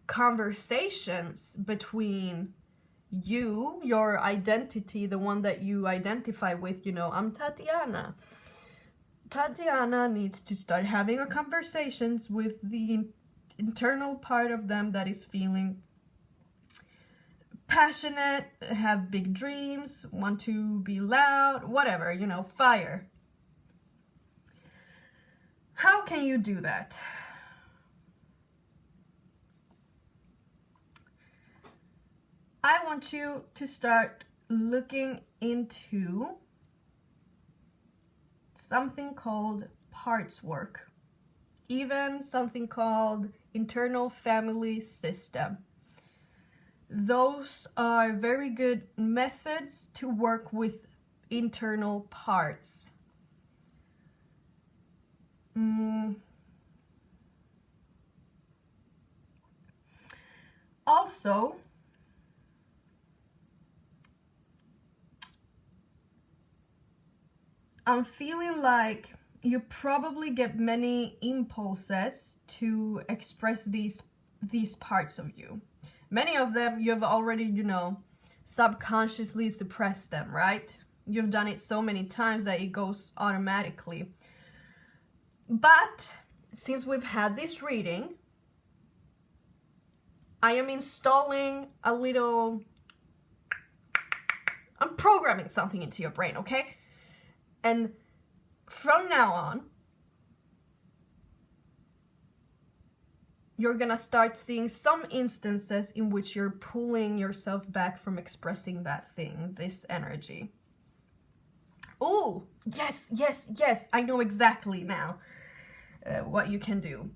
conversations between you, your identity, the one that you identify with, you know, I'm Tatiana. Tatiana needs to start having a conversations with the internal part of them that is feeling passionate, have big dreams, want to be loud, whatever, you know, fire. How can you do that? I want you to start looking into something called parts work, even something called internal family system. Those are very good methods to work with internal parts. Also, I'm feeling like you probably get many impulses to express these parts of you. Many of them you've already, you know, subconsciously suppressed them, right? You've done it so many times that it goes automatically. But since we've had this reading, I am installing a little I'm programming something into your brain, okay? And from now on, you're gonna start seeing some instances in which you're pulling yourself back from expressing that thing, this energy. Oh, yes, yes, yes, I know exactly now what you can do.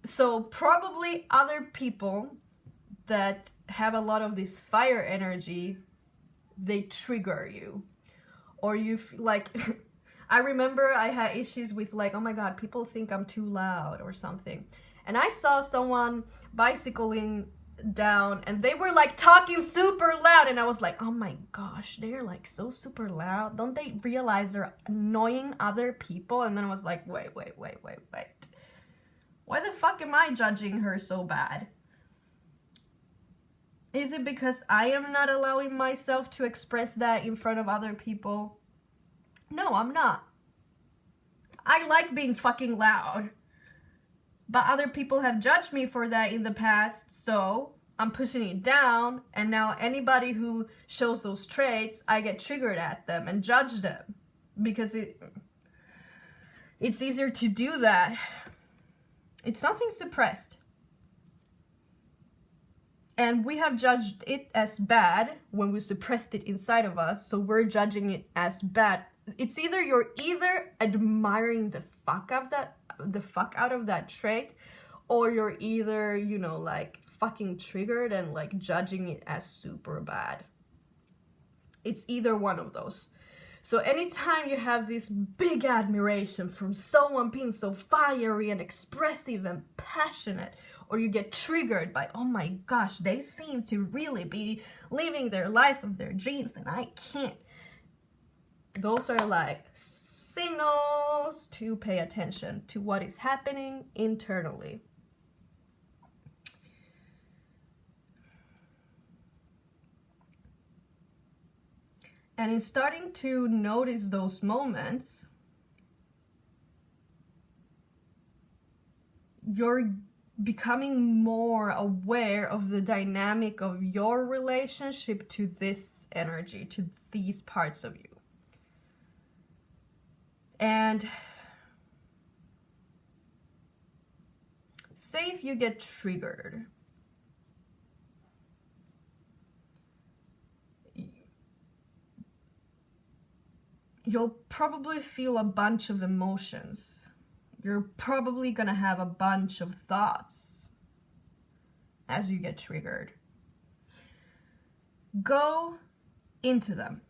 So probably other people that have a lot of this fire energy, they trigger you. Or you like, I remember I had issues with like, oh my god, people think I'm too loud or something. And I saw someone bicycling down and they were like talking super loud, and I was like, oh my gosh, they're like so super loud. Don't they realize they're annoying other people? And then I was like, wait. Why the fuck am I judging her so bad? Is it because I am not allowing myself to express that in front of other people? No, I'm not. I like being fucking loud. But other people have judged me for that in the past, so I'm pushing it down, and now anybody who shows those traits, I get triggered at them and judge them. Because it's easier to do that. It's something suppressed. And we have judged it as bad when we suppressed it inside of us, so we're judging it as bad. It's either you're admiring the fuck out of that trait, or you're either, you know, like fucking triggered and like judging it as super bad. It's either one of those. So anytime you have this big admiration from someone being so fiery and expressive and passionate, or you get triggered by, oh my gosh, they seem to really be living their life of their dreams and I can't. Those are like signals to pay attention to what is happening internally. And in starting to notice those moments, you're becoming more aware of the dynamic of your relationship to this energy, to these parts of you. And say if you get triggered, you'll probably feel a bunch of emotions. You're probably gonna have a bunch of thoughts as you get triggered. Go into them.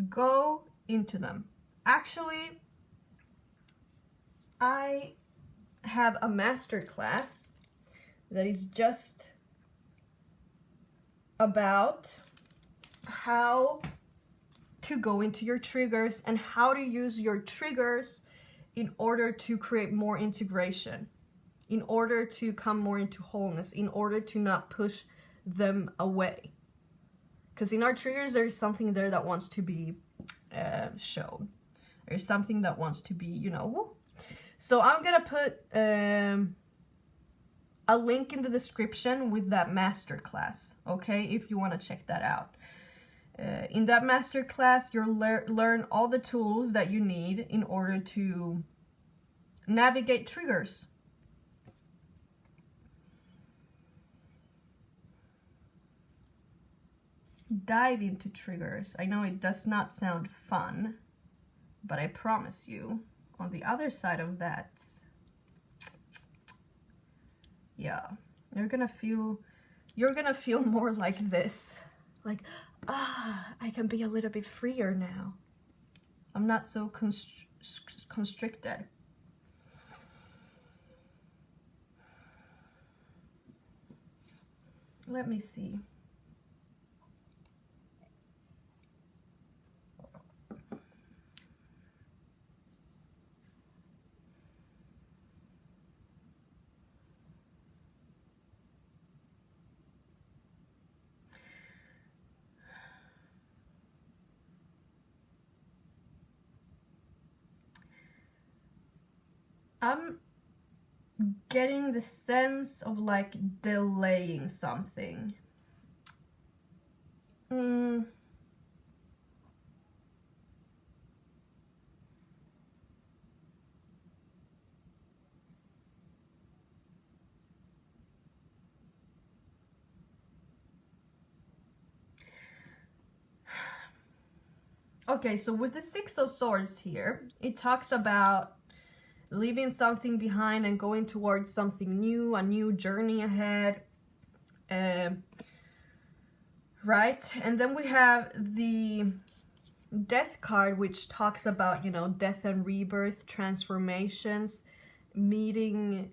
Go into them. Actually, I have a masterclass that is just about how to go into your triggers and how to use your triggers in order to create more integration, in order to come more into wholeness, in order to not push them away. Because in our triggers, there's something there that wants to be shown. There's something that wants to be, you know. So I'm gonna put a link in the description with that masterclass, okay, if you want to check that out. In that masterclass, you'll learn all the tools that you need in order to navigate triggers. Dive into triggers. I know it does not sound fun, but I promise you, on the other side of that, yeah, you're gonna feel more like this. Like, I can be a little bit freer now. I'm not so constricted. Let me see. getting the sense of like delaying something. Okay, so with the Six of Swords here, it talks about leaving something behind and going towards something new, a new journey ahead. Right? And then we have the Death card, which talks about, you know, death and rebirth, transformations, meeting,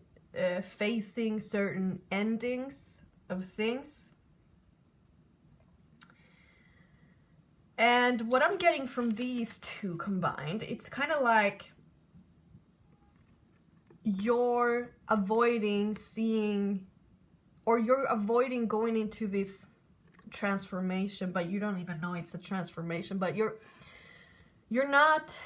facing certain endings of things. And what I'm getting from these two combined, it's kind of like you're avoiding seeing, or you're avoiding going into this transformation, but you don't even know it's a transformation, but you're not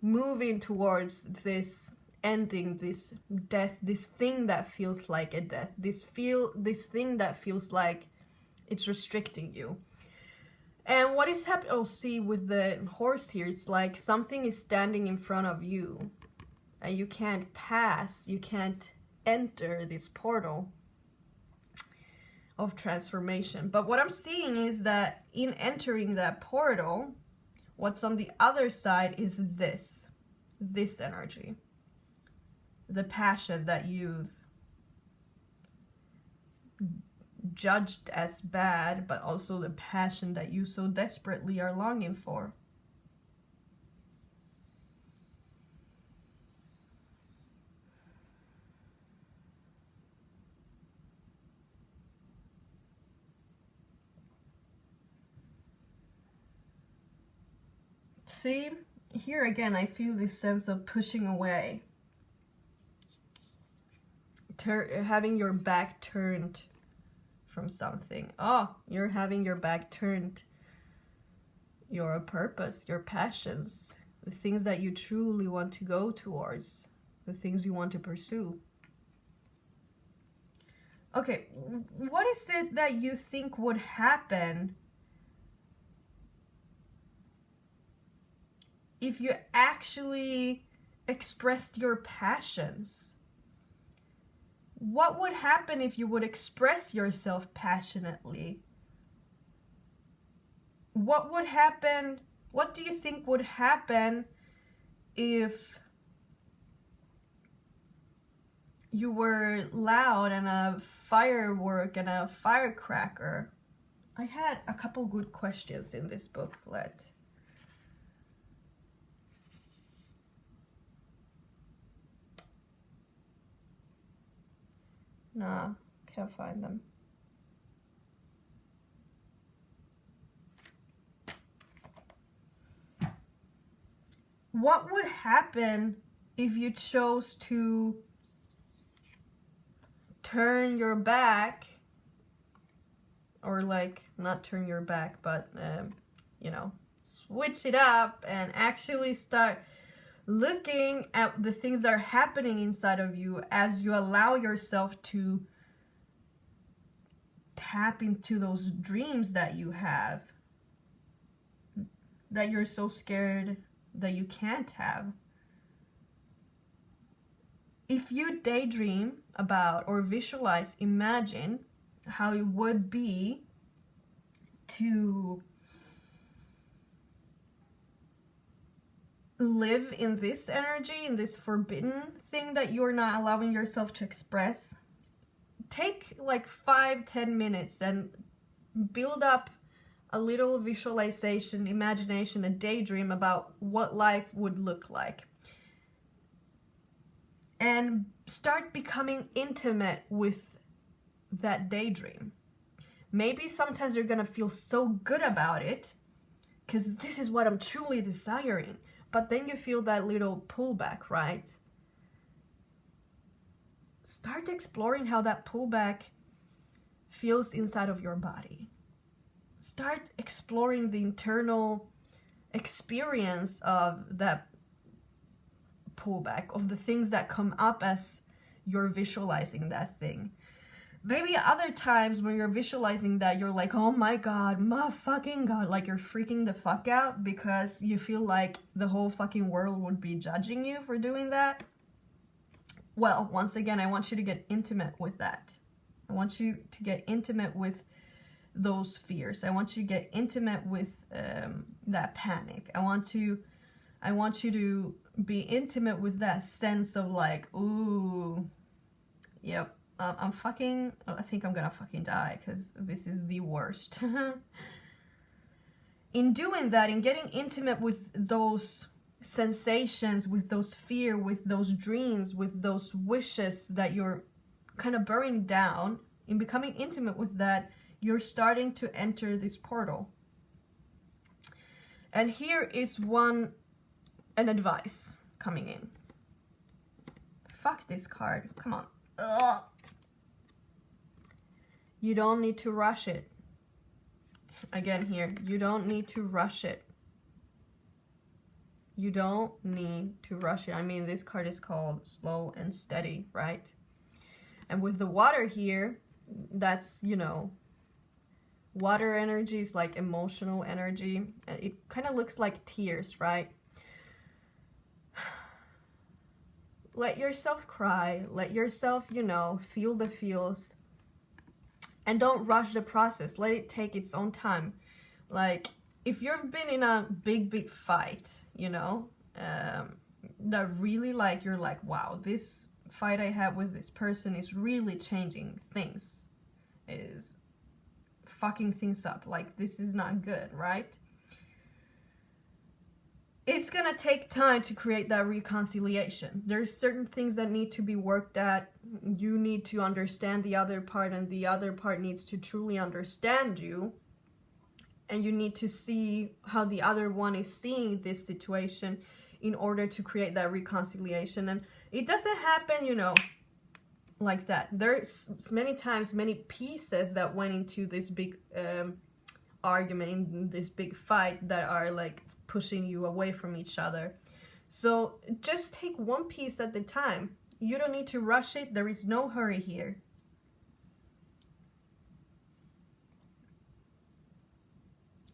moving towards this ending, this death, this thing that feels like a death, this thing that feels like it's restricting you. And what is happening, oh, see, with the horse here, it's like something is standing in front of you and you can't pass, you can't enter this portal of transformation. But what I'm seeing is that in entering that portal, what's on the other side is this energy, the passion that you've judged as bad, but also the passion that you so desperately are longing for. See, here again, I feel this sense of pushing away, having your back turned from something. Oh, you're having your back turned, your purpose, your passions, the things that you truly want to go towards, the things you want to pursue. Okay, what is it that you think would happen if you actually expressed your passions? What would happen if you would express yourself passionately? What would happen? What do you think would happen if you were loud and a firework and a firecracker? I had a couple good questions in this booklet. Nah, can't find them. What would happen if you chose to turn your back, or like not turn your back, but you know, switch it up and actually start looking at the things that are happening inside of you as you allow yourself to tap into those dreams that you have, that you're so scared that you can't have. If you daydream about or visualize, imagine how it would be to live in this energy, in this forbidden thing that you're not allowing yourself to express. Take like 5-10 minutes and build up a little visualization, imagination, a daydream about what life would look like. And start becoming intimate with that daydream. Maybe sometimes you're gonna feel so good about it because this is what I'm truly desiring. But then you feel that little pullback, right? Start exploring how that pullback feels inside of your body. Start exploring the internal experience of that pullback, of the things that come up as you're visualizing that thing. Maybe other times when you're visualizing that, you're like, oh my god, my fucking god, like you're freaking the fuck out because you feel like the whole fucking world would be judging you for doing that. Well, once again, I want you to get intimate with that. I want you to get intimate with those fears. I want you to get intimate with that panic. I want you to be intimate with that sense of like, ooh, yep, I think I'm gonna fucking die because this is the worst. In doing that, in getting intimate with those sensations, with those fear, with those dreams, with those wishes that you're kind of burning down, in becoming intimate with that, you're starting to enter this portal. And here is an advice coming in. Fuck this card. Come on. Ugh. You don't need to rush it. Again here, you don't need to rush it. You don't need to rush it. I mean, this card is called slow and steady, right? And with the water here, that's, you know, water energy is like emotional energy. It kind of looks like tears, right? Let yourself cry. Let yourself, you know, feel the feels. And don't rush the process. Let it take its own time. Like, if you've been in a big fight, you know, that really, like, you're like, wow, this fight I had with this person is really changing things. Is fucking things up. Like, this is not good, right? It's gonna take time to create that reconciliation. There's certain things that need to be worked at. You need to understand the other part, and the other part needs to truly understand you. And you need to see how the other one is seeing this situation in order to create that reconciliation. And it doesn't happen, you know, like that. There's many times, many pieces that went into this big argument, in this big fight, that are like pushing you away from each other. So just take one piece at a time. You don't need to rush it. There is no hurry here.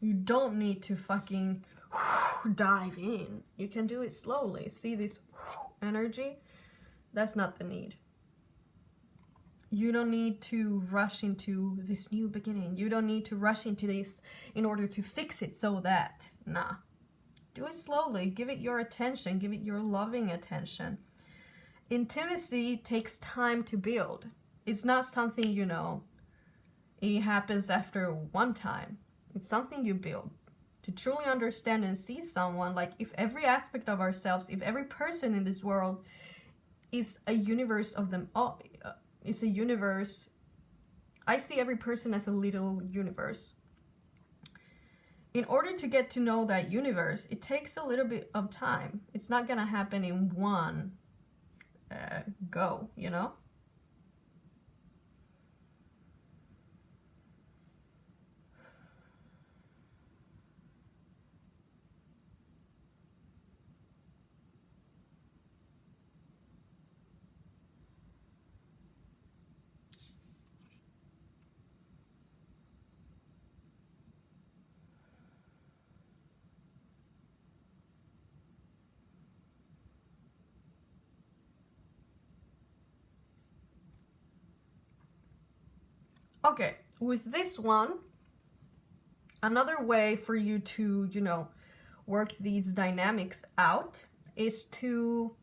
You don't need to fucking dive in. You can do it slowly. See this energy? That's not the need. You don't need to rush into this new beginning. You don't need to rush into this in order to fix it so that, nah. Do it slowly. Give it your attention. Give it your loving attention. Intimacy takes time to build. It's not something, you know, it happens after one time. It's something you build. To truly understand and see someone, like, if every aspect of ourselves, if every person in this world is a universe of them all, it's a universe. I see every person as a little universe. In order to get to know that universe, it takes a little bit of time. It's not gonna happen in one go, you know? Okay, with this one, another way for you to, you know, work these dynamics out is to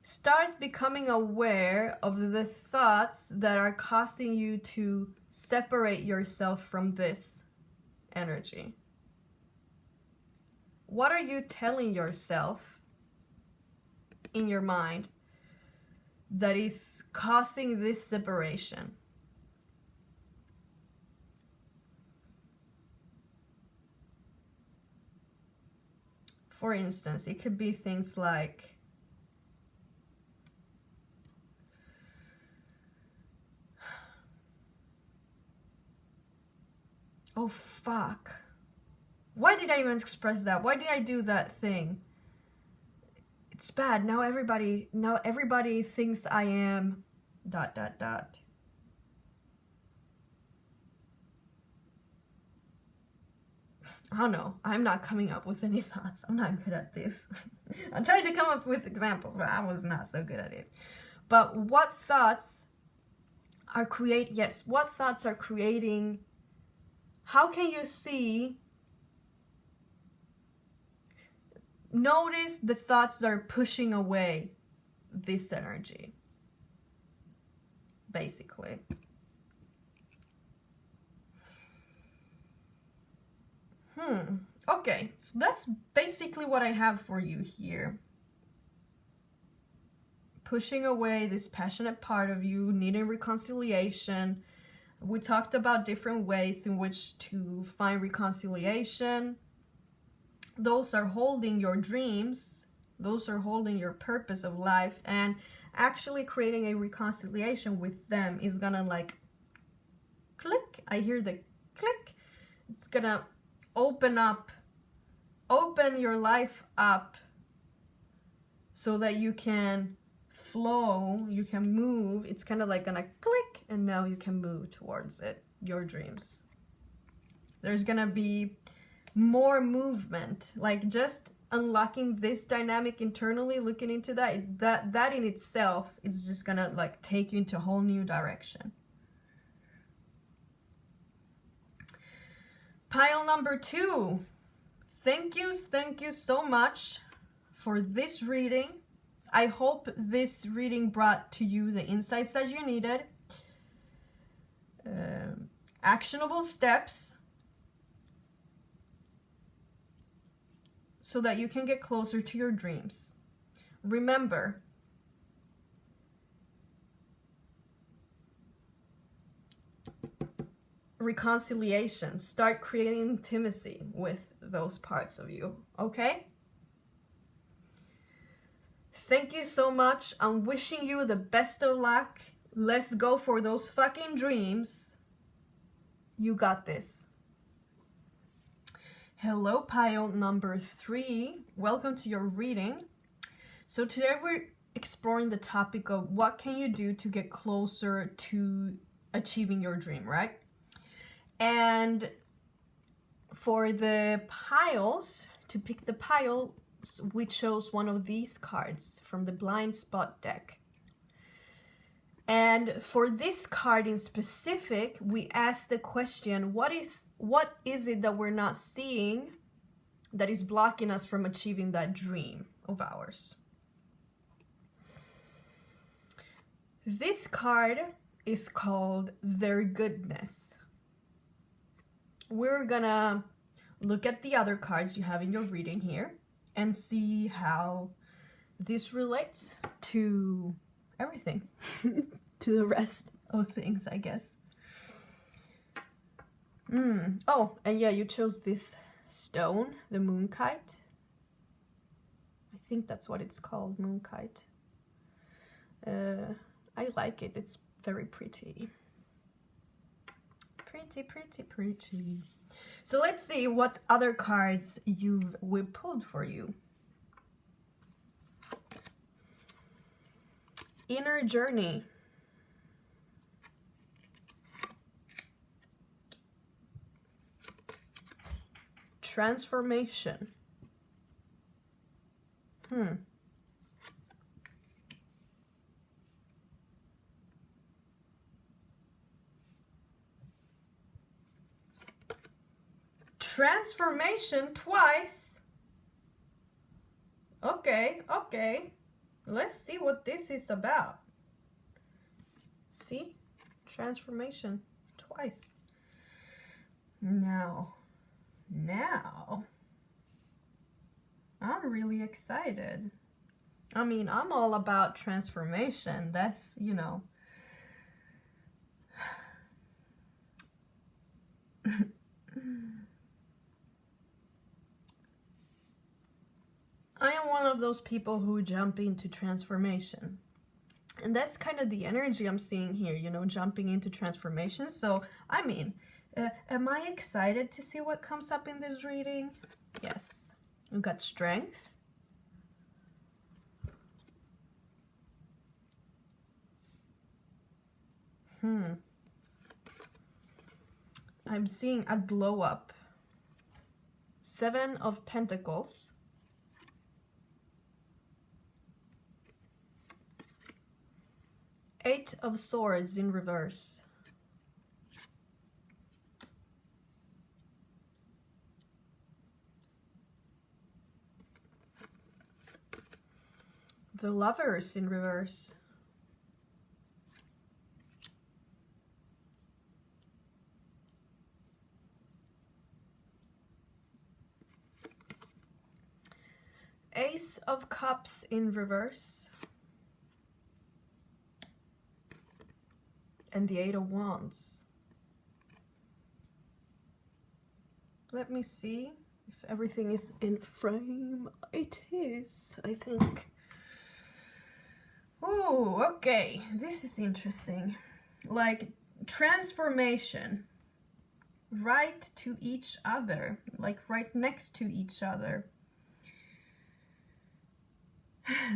start becoming aware of the thoughts that are causing you to separate yourself from this energy. What are you telling yourself in your mind that is causing this separation? For instance, it could be things like, oh fuck, why did I even express that? Why did I do that thing? it's bad. Now everybody thinks I am ... I don't know. I'm not coming up with any thoughts. I'm not good at this. I'm trying to come up with examples, but I was not so good at it. But what thoughts are what thoughts are creating? How can you see? Notice the thoughts that are pushing away this energy, basically. Okay, so that's basically what I have for you here. Pushing away this passionate part of you, needing reconciliation. We talked about different ways in which to find reconciliation. Those are holding your dreams. Those are holding your purpose of life. And actually creating a reconciliation with them is gonna like click. I hear the click. It's gonna open your life up so that you can flow, you can move. It's kind of like gonna click, and now you can move towards it, your dreams. There's gonna be more movement, like just unlocking this dynamic internally, looking into that in itself, it's just gonna like take you into a whole new direction. Pile number 2. Thank you so much for this reading. I hope this reading brought to you the insights that you needed. Actionable steps so that you can get closer to your dreams. Remember, reconciliation. Start creating intimacy with those parts of you, okay? Thank you so much. I'm wishing you the best of luck. Let's go for those fucking dreams. You got this. Hello, pile number 3. Welcome to your reading. So today we're exploring the topic of what can you do to get closer to achieving your dream, right? And for the piles, to pick the pile, we chose one of these cards from the blind spot deck. And for this card in specific, we asked the question, what is it that we're not seeing that is blocking us from achieving that dream of ours? This card is called Their Goodness. We're gonna look at the other cards you have in your reading here and see how this relates to everything, to the rest of things, I guess. Oh, and yeah, you chose this stone, the moon kite. I think that's what it's called, moon kite. I like it, it's very pretty. Pretty. So let's see what other cards we pulled for you. Inner journey. Transformation. Transformation twice. Okay. Let's see what this is about. See? Transformation twice. Now, I'm really excited. I mean, I'm all about transformation. That's, you know. I am one of those people who jump into transformation. And that's kind of the energy I'm seeing here, you know, jumping into transformation. So, I mean, am I excited to see what comes up in this reading? Yes. We've got strength. I'm seeing a glow up. 7 of Pentacles. Eight of Swords in reverse. The Lovers in reverse. Ace of Cups in reverse. And the Eight of Wands. Let me see if everything is in frame. It is, I think. Oh, okay. This is interesting. Like transformation. Right to each other. Like right next to each other.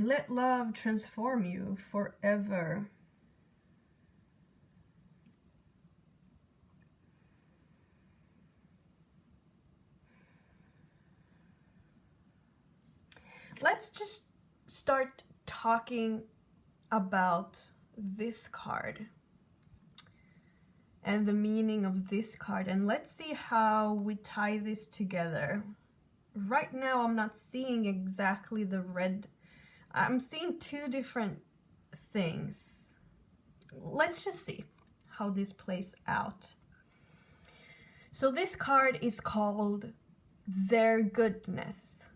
Let love transform you forever. Let's just start talking about this card and the meaning of this card, and let's see how we tie this together. Right now I'm not seeing exactly the red. I'm seeing two different things. Let's just see how this plays out. So this card is called Their Goodness,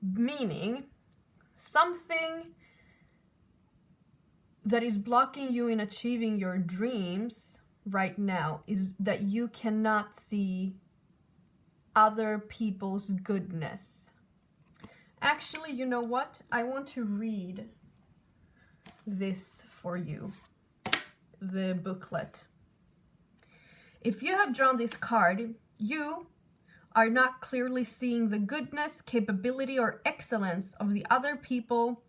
meaning something that is blocking you in achieving your dreams right now is that you cannot see other people's goodness. Actually, you know what? I want to read this for you, the booklet. If you have drawn this card, you are not clearly seeing the goodness, capability, or excellence of the other people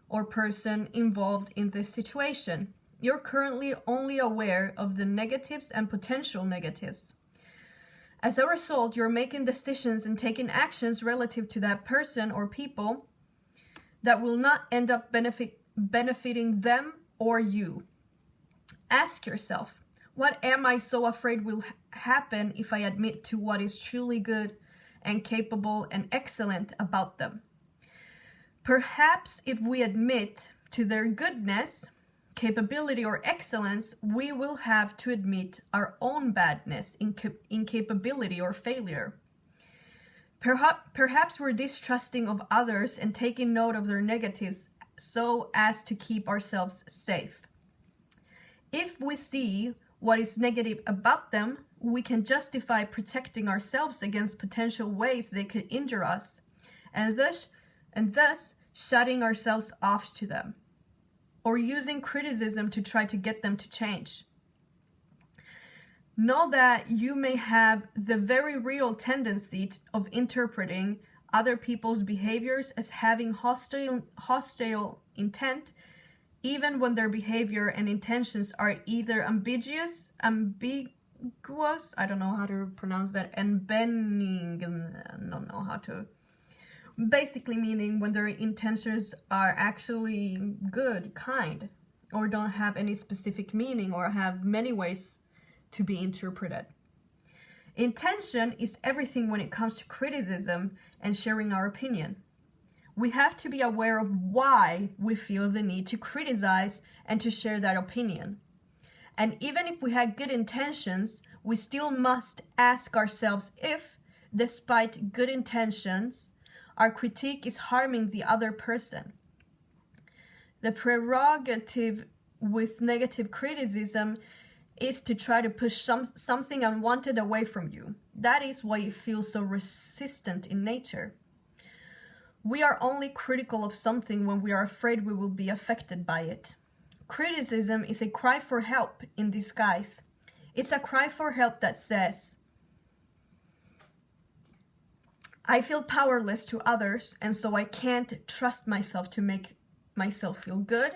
or person involved in this situation. You're currently only aware of the negatives and potential negatives. As a result, you're making decisions and taking actions relative to that person or people that will not end up benefiting them or you. Ask yourself, what am I so afraid will happen if I admit to what is truly good and capable and excellent about them? Perhaps if we admit to their goodness, capability, or excellence, we will have to admit our own badness, incapability, or failure. Perhaps we're distrusting of others and taking note of their negatives so as to keep ourselves safe. If we see what is negative about them, we can justify protecting ourselves against potential ways they could injure us, and thus shutting ourselves off to them, or using criticism to try to get them to change. Know that you may have the very real tendency of interpreting other people's behaviors as having hostile intent, even when their behavior and intentions are either ambiguous, I don't know how to pronounce that, and benign, I don't know how to, basically meaning when their intentions are actually good, kind, or don't have any specific meaning or have many ways to be interpreted. Intention is everything when it comes to criticism and sharing our opinion. We have to be aware of why we feel the need to criticize and to share that opinion. And even if we had good intentions, we still must ask ourselves if, despite good intentions, our critique is harming the other person. The prerogative with negative criticism is to try to push something unwanted away from you. That is why you feel so resistant in nature. We are only critical of something when we are afraid we will be affected by it. Criticism is a cry for help in disguise. It's a cry for help that says, I feel powerless to others, and so I can't trust myself to make myself feel good.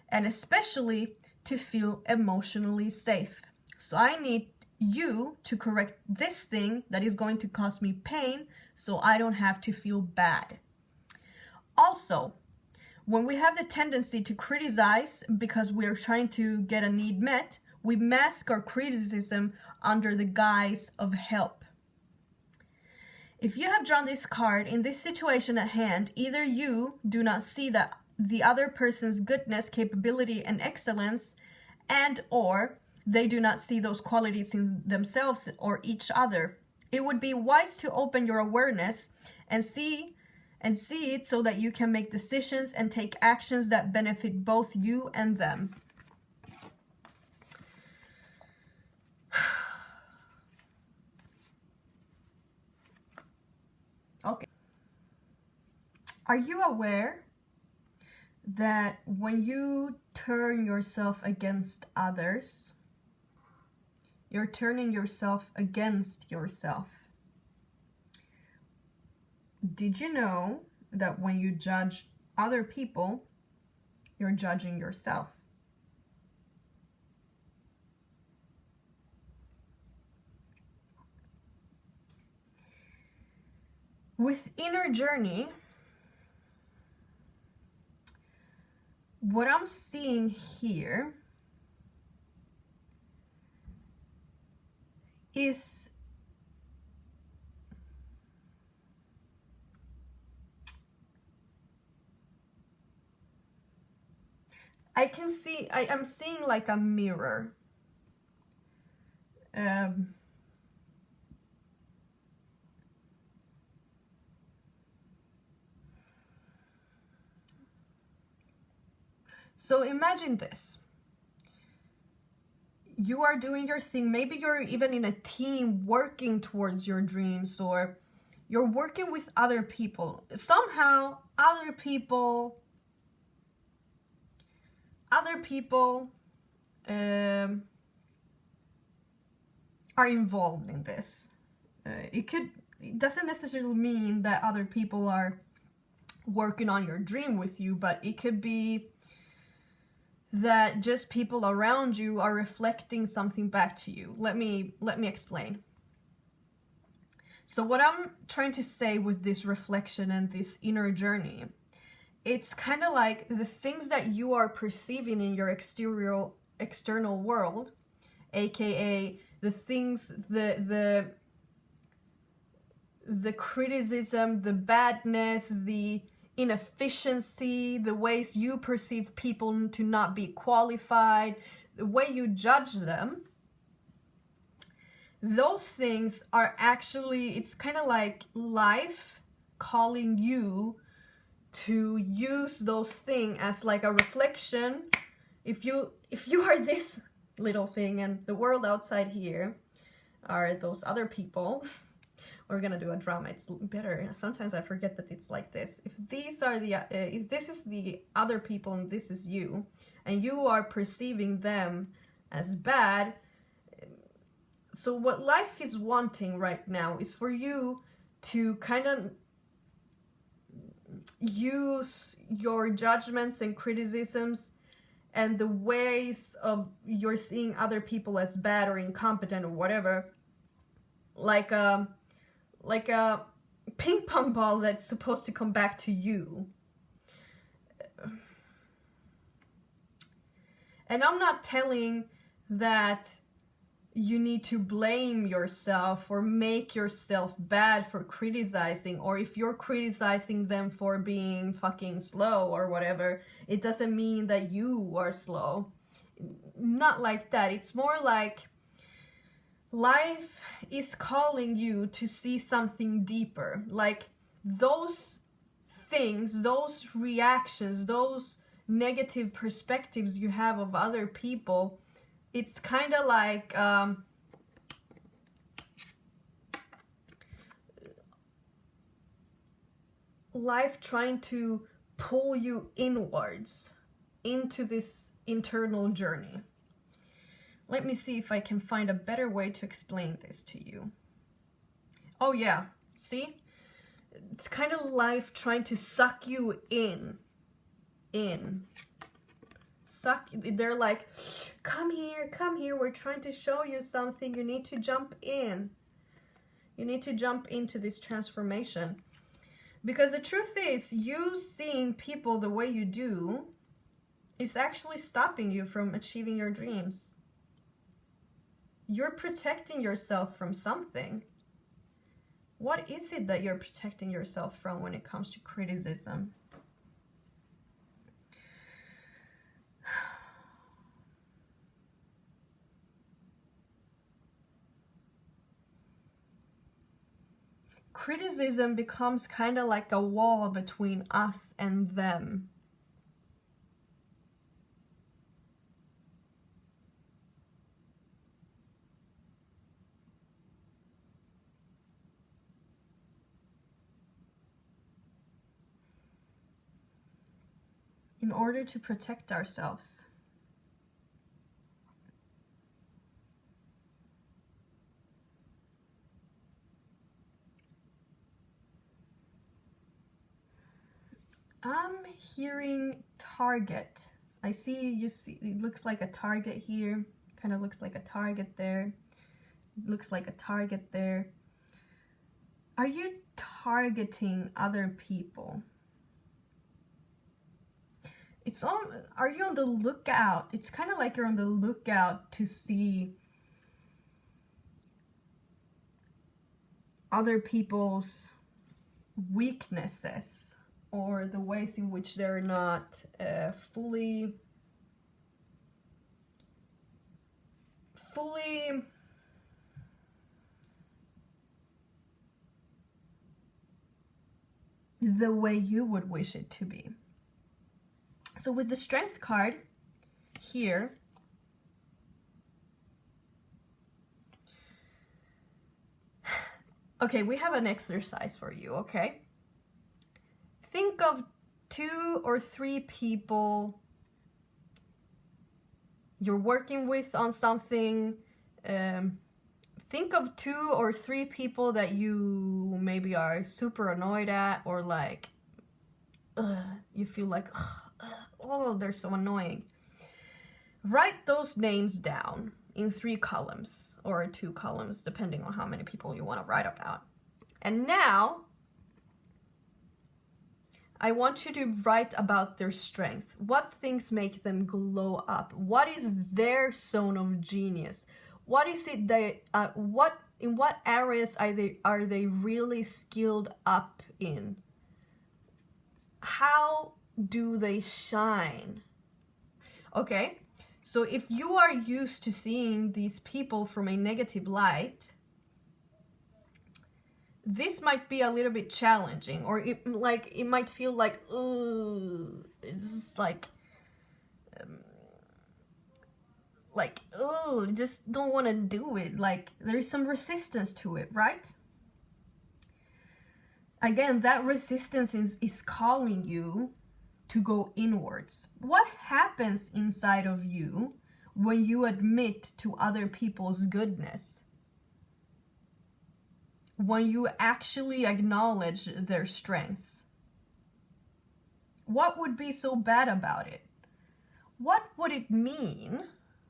And especially to feel emotionally safe. So I need you to correct this thing that is going to cause me pain so I don't have to feel bad. Also, when we have the tendency to criticize because we're trying to get a need met, we mask our criticism under the guise of help. If you have drawn this card in this situation at hand, either you do not see that the other person's goodness, capability, and excellence, and or they do not see those qualities in themselves or each other. It would be wise to open your awareness and see it so that you can make decisions and take actions that benefit both you and them. Okay. Are you aware that when you turn yourself against others, you're turning yourself against yourself? Did you know that when you judge other people, you're judging yourself? With inner journey, what I'm seeing here is I'm seeing like a mirror. So imagine this. You are doing your thing. Maybe you're even in a team working towards your dreams, or you're working with other people. Somehow, other people are involved in this. It doesn't necessarily mean that other people are working on your dream with you, but it could be that just people around you are reflecting something back to you. Let me explain. So what I'm trying to say with this reflection and this inner journey, it's kind of like the things that you are perceiving in your external world, aka the things, the criticism, the badness, the inefficiency, the ways you perceive people to not be qualified, the way you judge them. Those things are actually, it's kind of like life calling you to use those things as like a reflection. If you are this little thing and the world outside here are those other people, we're gonna do a drama. It's better. Sometimes I forget that it's like this. If these are the if this is the other people and this is you, and you are perceiving them as bad, so what life is wanting right now is for you to kind of use your judgments and criticisms and the ways of you're seeing other people as bad or incompetent or whatever, like a ping pong ball that's supposed to come back to you. And I'm not telling that you need to blame yourself or make yourself bad for criticizing, or if you're criticizing them for being fucking slow or whatever, it doesn't mean that you are slow. Not like that. It's more like life is calling you to see something deeper. Like those things, those reactions, those negative perspectives you have of other people, it's kind of like life trying to pull you inwards into this internal journey. Let me see if I can find a better way to explain this to you. Oh yeah, see? It's kind of life trying to suck you in. suck. They're like, come here, we're trying to show you something. You need to jump in. You need to jump into this transformation. Because the truth is, you seeing people the way you do is actually stopping you from achieving your dreams. You're protecting yourself from something. What is it that you're protecting yourself from when it comes to criticism? Criticism becomes kind of like a wall between us and them. In order to protect ourselves. I'm hearing target. I see, you see, it looks like a target here. Kind of looks like a target there. It looks like a target there. Are you targeting other people? It's on, are you on the lookout? It's kind of like you're on the lookout to see other people's weaknesses, or the ways in which they're not fully the way you would wish it to be. So with the Strength card here, okay, we have an exercise for you, okay? Think of 2 or 3 people you're working with on something. Think of 2 or 3 people that you maybe are super annoyed at, or like, you feel like, oh, they're so annoying. Write those names down in 3 columns or 2 columns, depending on how many people you want to write about. And now, I want you to write about their strength. What things make them glow up? What is their zone of genius? What is it they, in what areas are they really skilled up in? How do they shine? Okay, so if you are used to seeing these people from a negative light, this might be a little bit challenging, or it might feel like, ooh, it's just like, oh, just don't want to do it. Like, there's some resistance to it, right? Again, that resistance is calling you to go inwards. What happens inside of you when you admit to other people's goodness? When you actually acknowledge their strengths? What would be so bad about it? What would it mean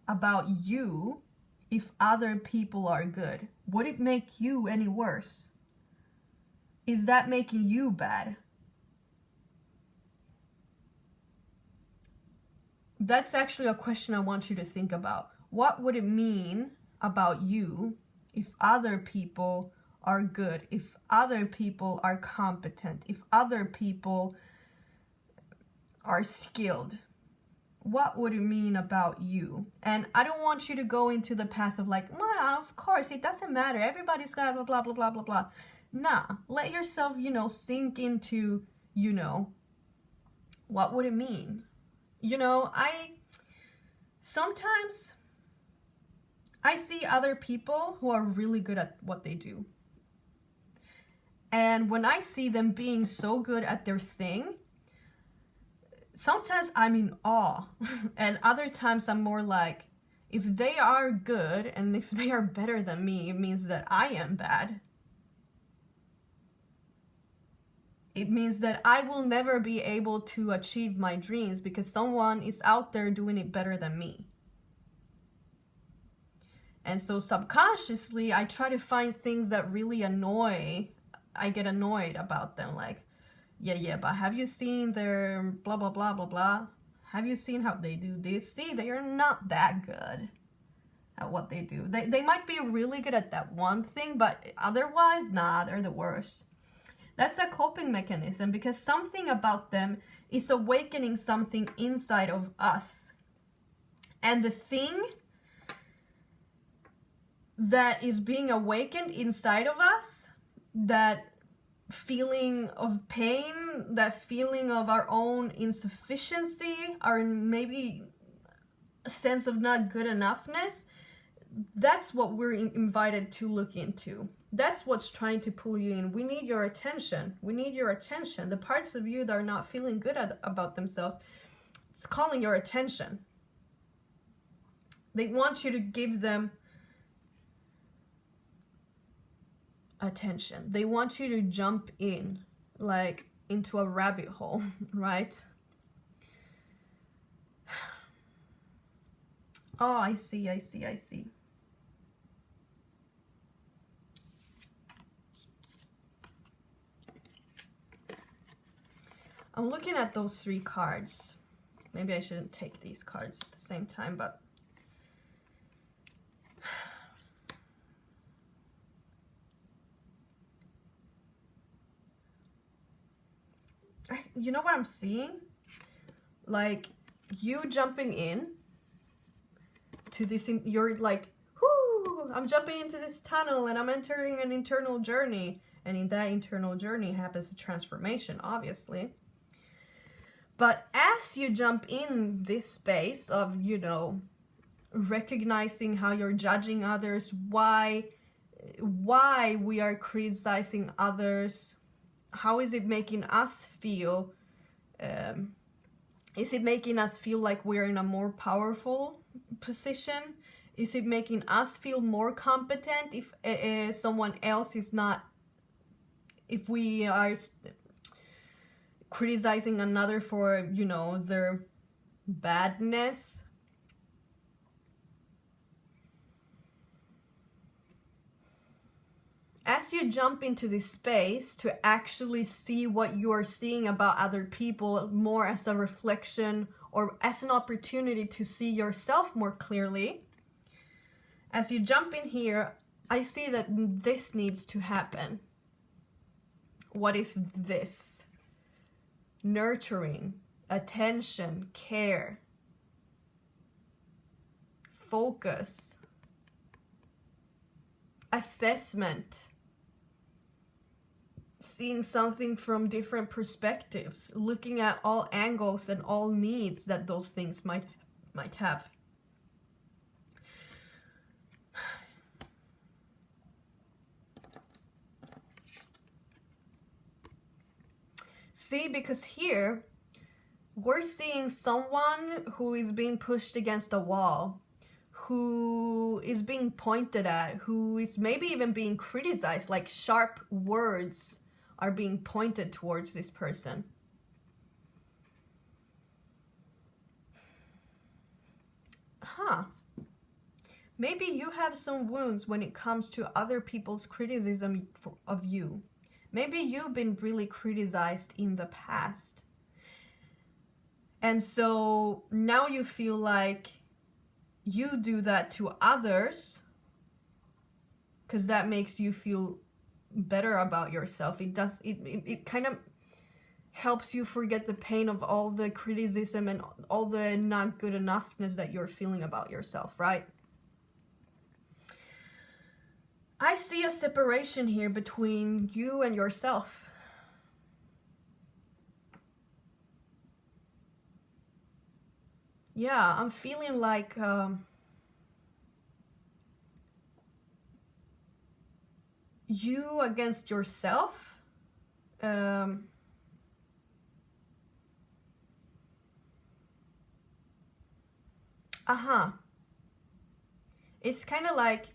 about you if other people are good? Would it make you any worse? Is that making you bad? That's actually a question I want you to think about. What would it mean about you if other people are good, if other people are competent, if other people are skilled? What would it mean about you? And I don't want you to go into the path of like, well, of course, it doesn't matter. Everybody's got blah, blah, blah, blah, blah, blah. Nah, let yourself, sink into, what would it mean? Sometimes I see other people who are really good at what they do. And when I see them being so good at their thing, sometimes I'm in awe. And other times I'm more like, if they are good and if they are better than me, it means that I am bad. It means that I will never be able to achieve my dreams because someone is out there doing it better than me. And so subconsciously, I try to find things that really I get annoyed about them. Like, yeah, but have you seen their blah, blah, blah, blah, blah? Have you seen how they do this? See, they are not that good at what they do. They might be really good at that one thing, but otherwise, nah, they're the worst. That's a coping mechanism because something about them is awakening something inside of us. And the thing that is being awakened inside of us, that feeling of pain, that feeling of our own insufficiency, or maybe a sense of not good enoughness, that's what we're invited to look into. That's what's trying to pull you in. We need your attention. We need your attention. The parts of you that are not feeling good about themselves, it's calling your attention. They want you to give them attention. They want you to jump in, like into a rabbit hole, right? Oh, I see. I'm looking at those 3 cards. Maybe I shouldn't take these cards at the same time, but you know what I'm seeing? Like you jumping in to this, you're like, whoo, I'm jumping into this tunnel and I'm entering an internal journey. And in that internal journey happens a transformation, obviously. But as you jump in this space of, you know, recognizing how you're judging others, why we are criticizing others, how is it making us feel? Is it making us feel like we're in a more powerful position? Is it making us feel more competent if someone else is not, if we are criticizing another for, you know, their badness? As you jump into this space to actually see what you are seeing about other people more as a reflection or as an opportunity to see yourself more clearly, as you jump in here, I see that this needs to happen. What is this? Nurturing, attention, care, focus, assessment, seeing something from different perspectives, looking at all angles and all needs that those things might have. See, because here we're seeing someone who is being pushed against a wall, who is being pointed at, who is maybe even being criticized, like sharp words are being pointed towards this person. Maybe you have some wounds when it comes to other people's criticism of you. Maybe you've been really criticized in the past. And so now you feel like you do that to others because that makes you feel better about yourself. It kind of helps you forget the pain of all the criticism and all the not good enoughness that you're feeling about yourself, right? I see a separation here between you and yourself. Yeah, I'm feeling like you against yourself. It's kind of like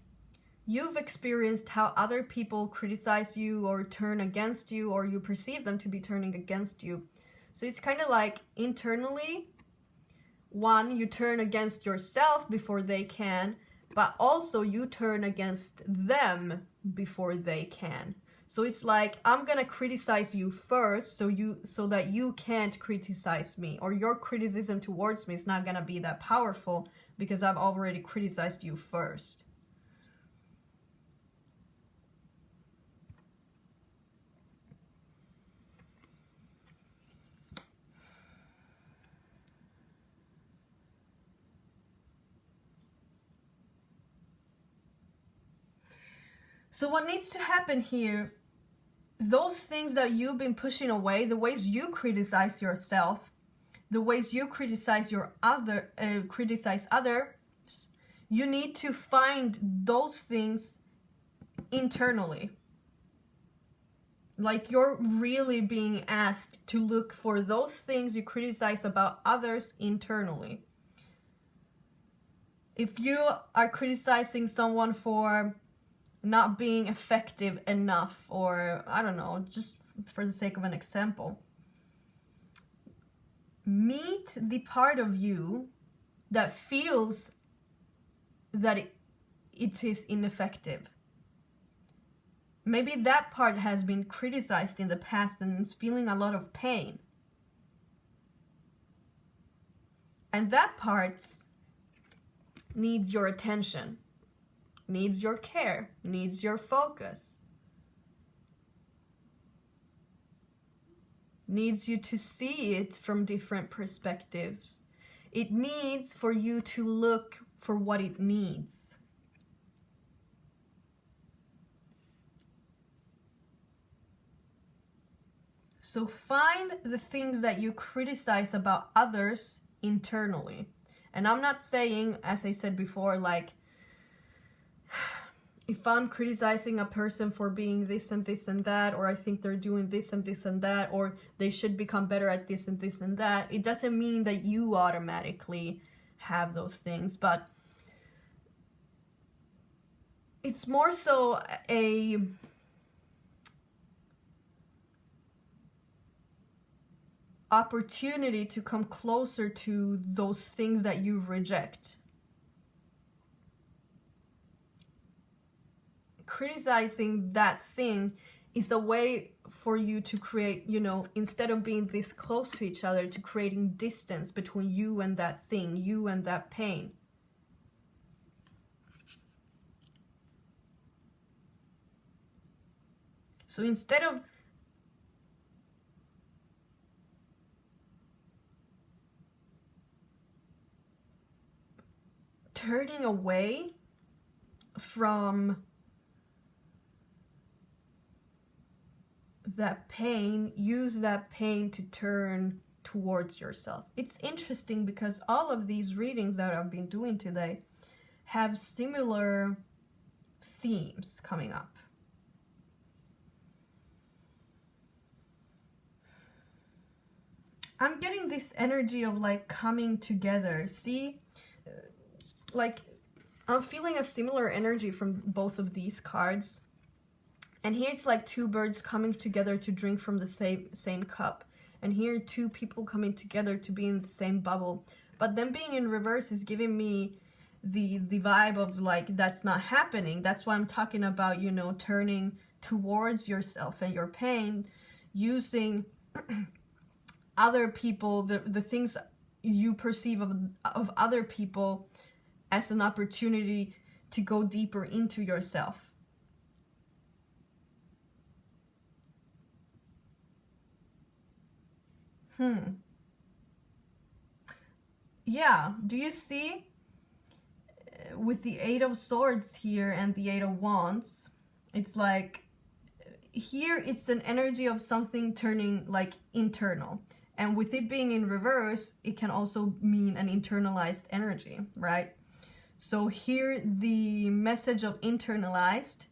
you've experienced how other people criticize you or turn against you, or you perceive them to be turning against you. So it's kind of like internally, one, you turn against yourself before they can, but also you turn against them before they can. So it's like, I'm gonna criticize you first so that you can't criticize me, or your criticism towards me is not gonna be that powerful because I've already criticized you first. So what needs to happen here, those things that you've been pushing away, the ways you criticize yourself, the ways you criticize others, you need to find those things internally. Like, you're really being asked to look for those things you criticize about others internally. If you are criticizing someone for not being effective enough, or I don't know, just for the sake of an example, meet the part of you that feels that it is ineffective. Maybe that part has been criticized in the past and is feeling a lot of pain. And that part needs your attention, needs your care, needs your focus, needs you to see it from different perspectives. It needs for you to look for what it needs. So find the things that you criticize about others internally. And I'm not saying, as I said before, like, if I'm criticizing a person for being this and this and that, or I think they're doing this and this and that, or they should become better at this and this and that, it doesn't mean that you automatically have those things, but it's more so a opportunity to come closer to those things that you reject. Criticizing that thing is a way for you to create, instead of being this close to each other, to creating distance between you and that thing, you and that pain. So instead of turning away from that pain, use that pain to turn towards yourself. It's interesting because all of these readings that I've been doing today have similar themes coming up. I'm getting this energy of like coming together. See, like I'm feeling a similar energy from both of these cards. And here it's like two birds coming together to drink from the same cup. And here two people coming together to be in the same bubble. But then being in reverse is giving me the vibe of like, that's not happening. That's why I'm talking about, turning towards yourself and your pain, using other people, the things you perceive of other people as an opportunity to go deeper into yourself. Yeah, do you see with the Eight of Swords here and the Eight of Wands, it's like here it's an energy of something turning like internal, and with it being in reverse, it can also mean an internalized energy, right? So here the message of internalized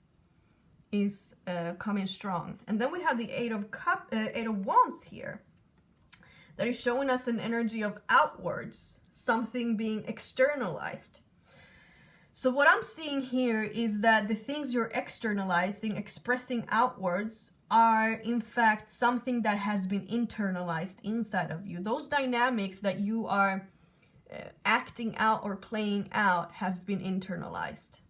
is coming strong. And then we have the Eight of Wands here that is showing us an energy of outwards, something being externalized. So what I'm seeing here is that the things you're externalizing, expressing outwards, are in fact something that has been internalized inside of you. Those dynamics that you are acting out or playing out have been internalized.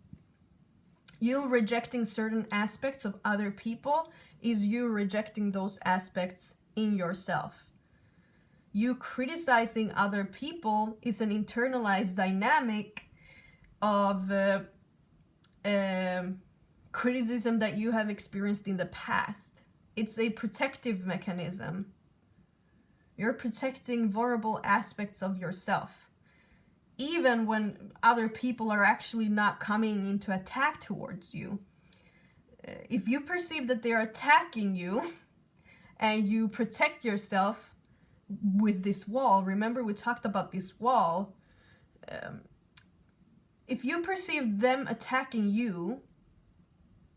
You rejecting certain aspects of other people is you rejecting those aspects in yourself. You criticizing other people is an internalized dynamic of criticism that you have experienced in the past. It's a protective mechanism. You're protecting vulnerable aspects of yourself, even when other people are actually not coming into attack towards you. If you perceive that they're attacking you and you protect yourself with this wall, remember we talked about this wall, if you perceive them attacking you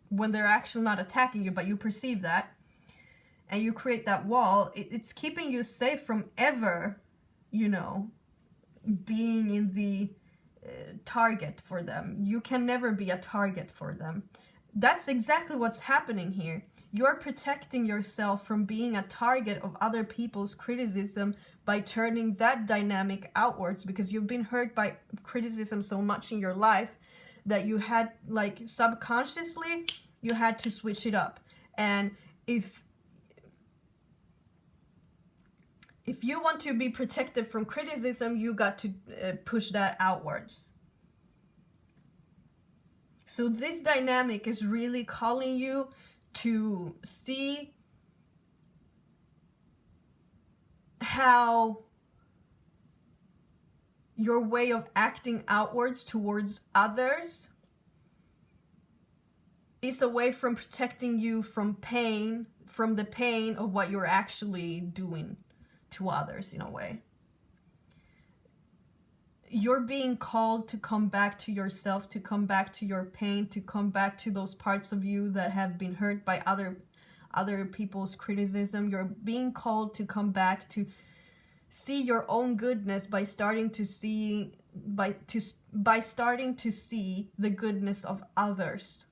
when they're actually not attacking you, but you perceive that, and you create that wall, it's keeping you safe from ever, you know, being in the target for them. You can never be a target for them. That's exactly what's happening here. You're protecting yourself from being a target of other people's criticism by turning that dynamic outwards, because you've been hurt by criticism so much in your life that you had, like, subconsciously, you had to switch it up. And if you want to be protected from criticism, you got to push that outwards. So this dynamic is really calling you to see how your way of acting outwards towards others is away from protecting you from pain, from the pain of what you're actually doing to others in a way. You're being called to come back to yourself, to come back to your pain, to come back to those parts of you that have been hurt by other people's criticism. You're being called to come back to see your own goodness by starting to see the goodness of others.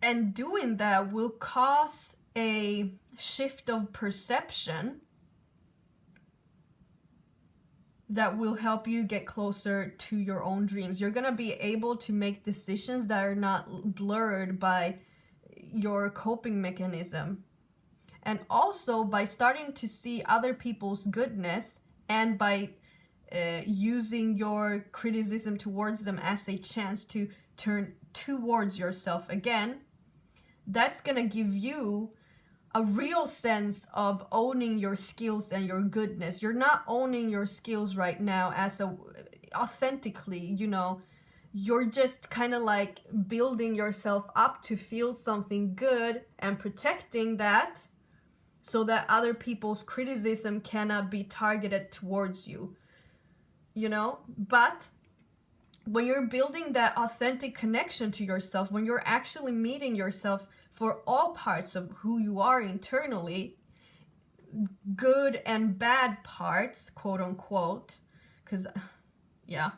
And doing that will cause a shift of perception that will help you get closer to your own dreams. You're going to be able to make decisions that are not blurred by your coping mechanism. And also by starting to see other people's goodness, and by using your criticism towards them as a chance to turn towards yourself again, that's going to give you a real sense of owning your skills and your goodness. You're not owning your skills right now as authentically, you know. You're just kind of like building yourself up to feel something good and protecting that so that other people's criticism cannot be targeted towards you, you know. But when you're building that authentic connection to yourself, when you're actually meeting yourself for all parts of who you are internally, good and bad parts, quote unquote, because, yeah,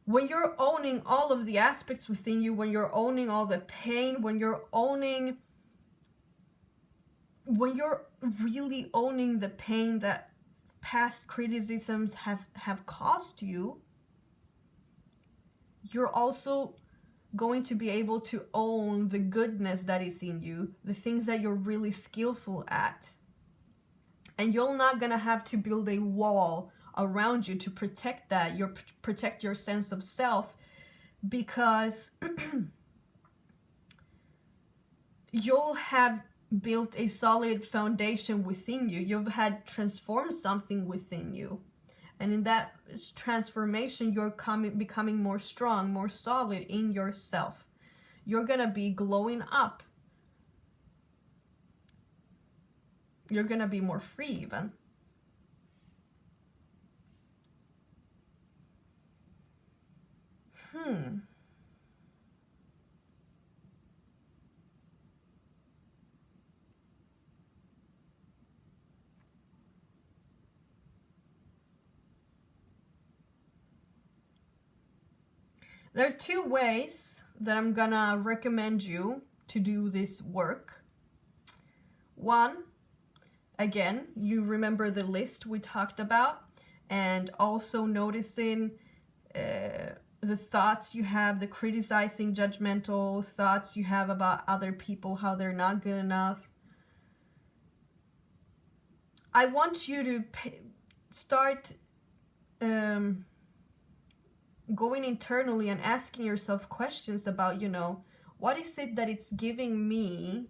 when you're owning all of the aspects within you, when you're owning all the pain, when you're really owning the pain that past criticisms have caused you, you're also going to be able to own the goodness that is in you, the things that you're really skillful at. And you're not gonna have to build a wall around you to protect that, protect your sense of self, because you'll have built a solid foundation within you. You've had transformed something within you. And in that transformation, you're becoming more strong, more solid in yourself. You're gonna be glowing up. You're gonna be more free even. There are two ways that I'm gonna recommend you to do this work. One, again, you remember the list we talked about, and also noticing the thoughts you have, the criticizing, judgmental thoughts you have about other people, how they're not good enough. I want you to start going internally and asking yourself questions about, you know, what is it that it's giving me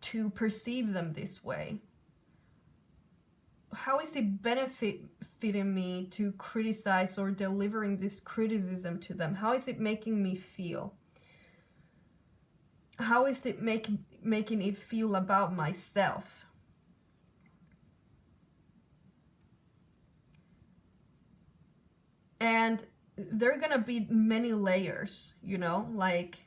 to perceive them this way? How is it benefiting me to criticize or delivering this criticism to them? How is it making me feel? How is it making it feel about myself? And there are gonna be many layers, you know, like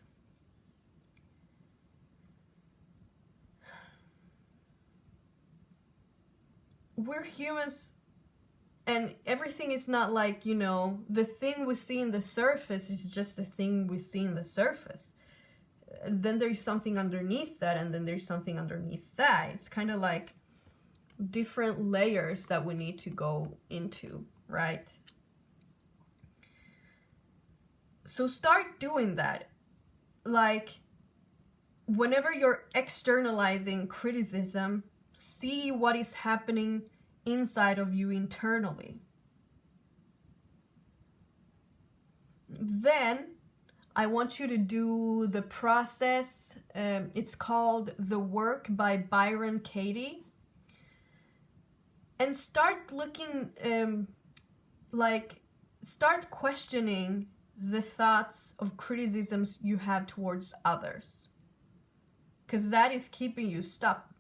we're humans, and everything is not like, you know, the thing we see in the surface is just the thing we see in the surface. Then there's something underneath that, and then there's something underneath that. It's kind of like different layers that we need to go into, right? So start doing that. Like, whenever you're externalizing criticism, see what is happening inside of you internally. Then I want you to do the process. It's called The Work by Byron Katie. And start looking, start questioning the thoughts of criticisms you have towards others. Because that is keeping you stuck.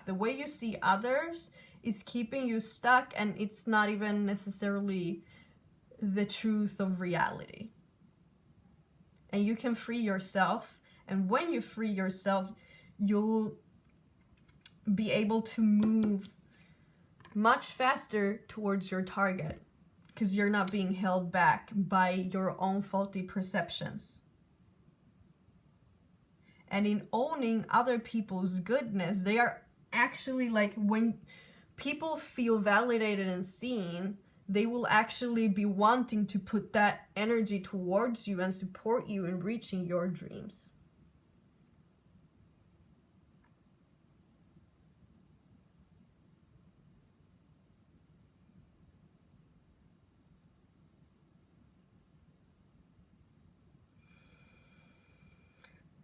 The way you see others is keeping you stuck, and it's not even necessarily the truth of reality. And you can free yourself, and when you free yourself, you'll be able to move much faster towards your target, because you're not being held back by your own faulty perceptions. And in owning other people's goodness, they are actually, like, when people feel validated and seen, they will actually be wanting to put that energy towards you and support you in reaching your dreams.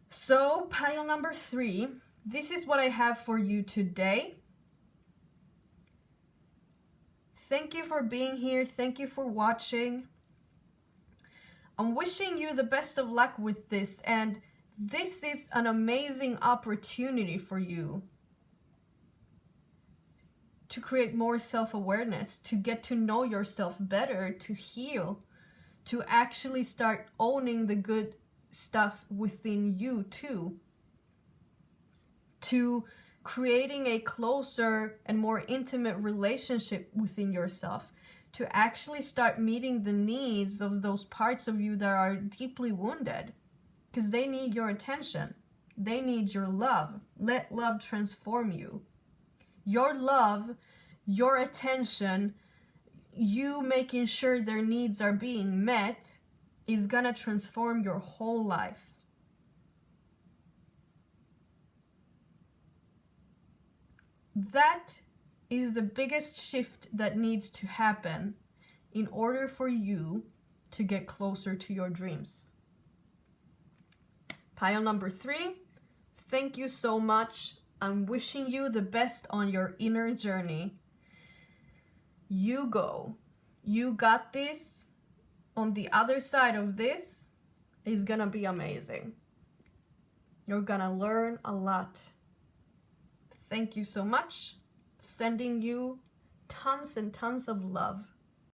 So, pile number 3, this is what I have for you today. Thank you for being here. Thank you for watching. I'm wishing you the best of luck with this, and this is an amazing opportunity for you to create more self-awareness, to get to know yourself better, to heal, to actually start owning the good stuff within you too, to creating a closer and more intimate relationship within yourself, to actually start meeting the needs of those parts of you that are deeply wounded, because they need your attention. They need your love. Let love transform you. Your love, your attention, you making sure their needs are being met is gonna transform your whole life. That is the biggest shift that needs to happen in order for you to get closer to your dreams. Pile number 3, thank you so much. I'm wishing you the best on your inner journey. You go. You got this. On the other side of this is gonna be amazing. You're gonna learn a lot. Thank you so much. Sending you tons and tons of love.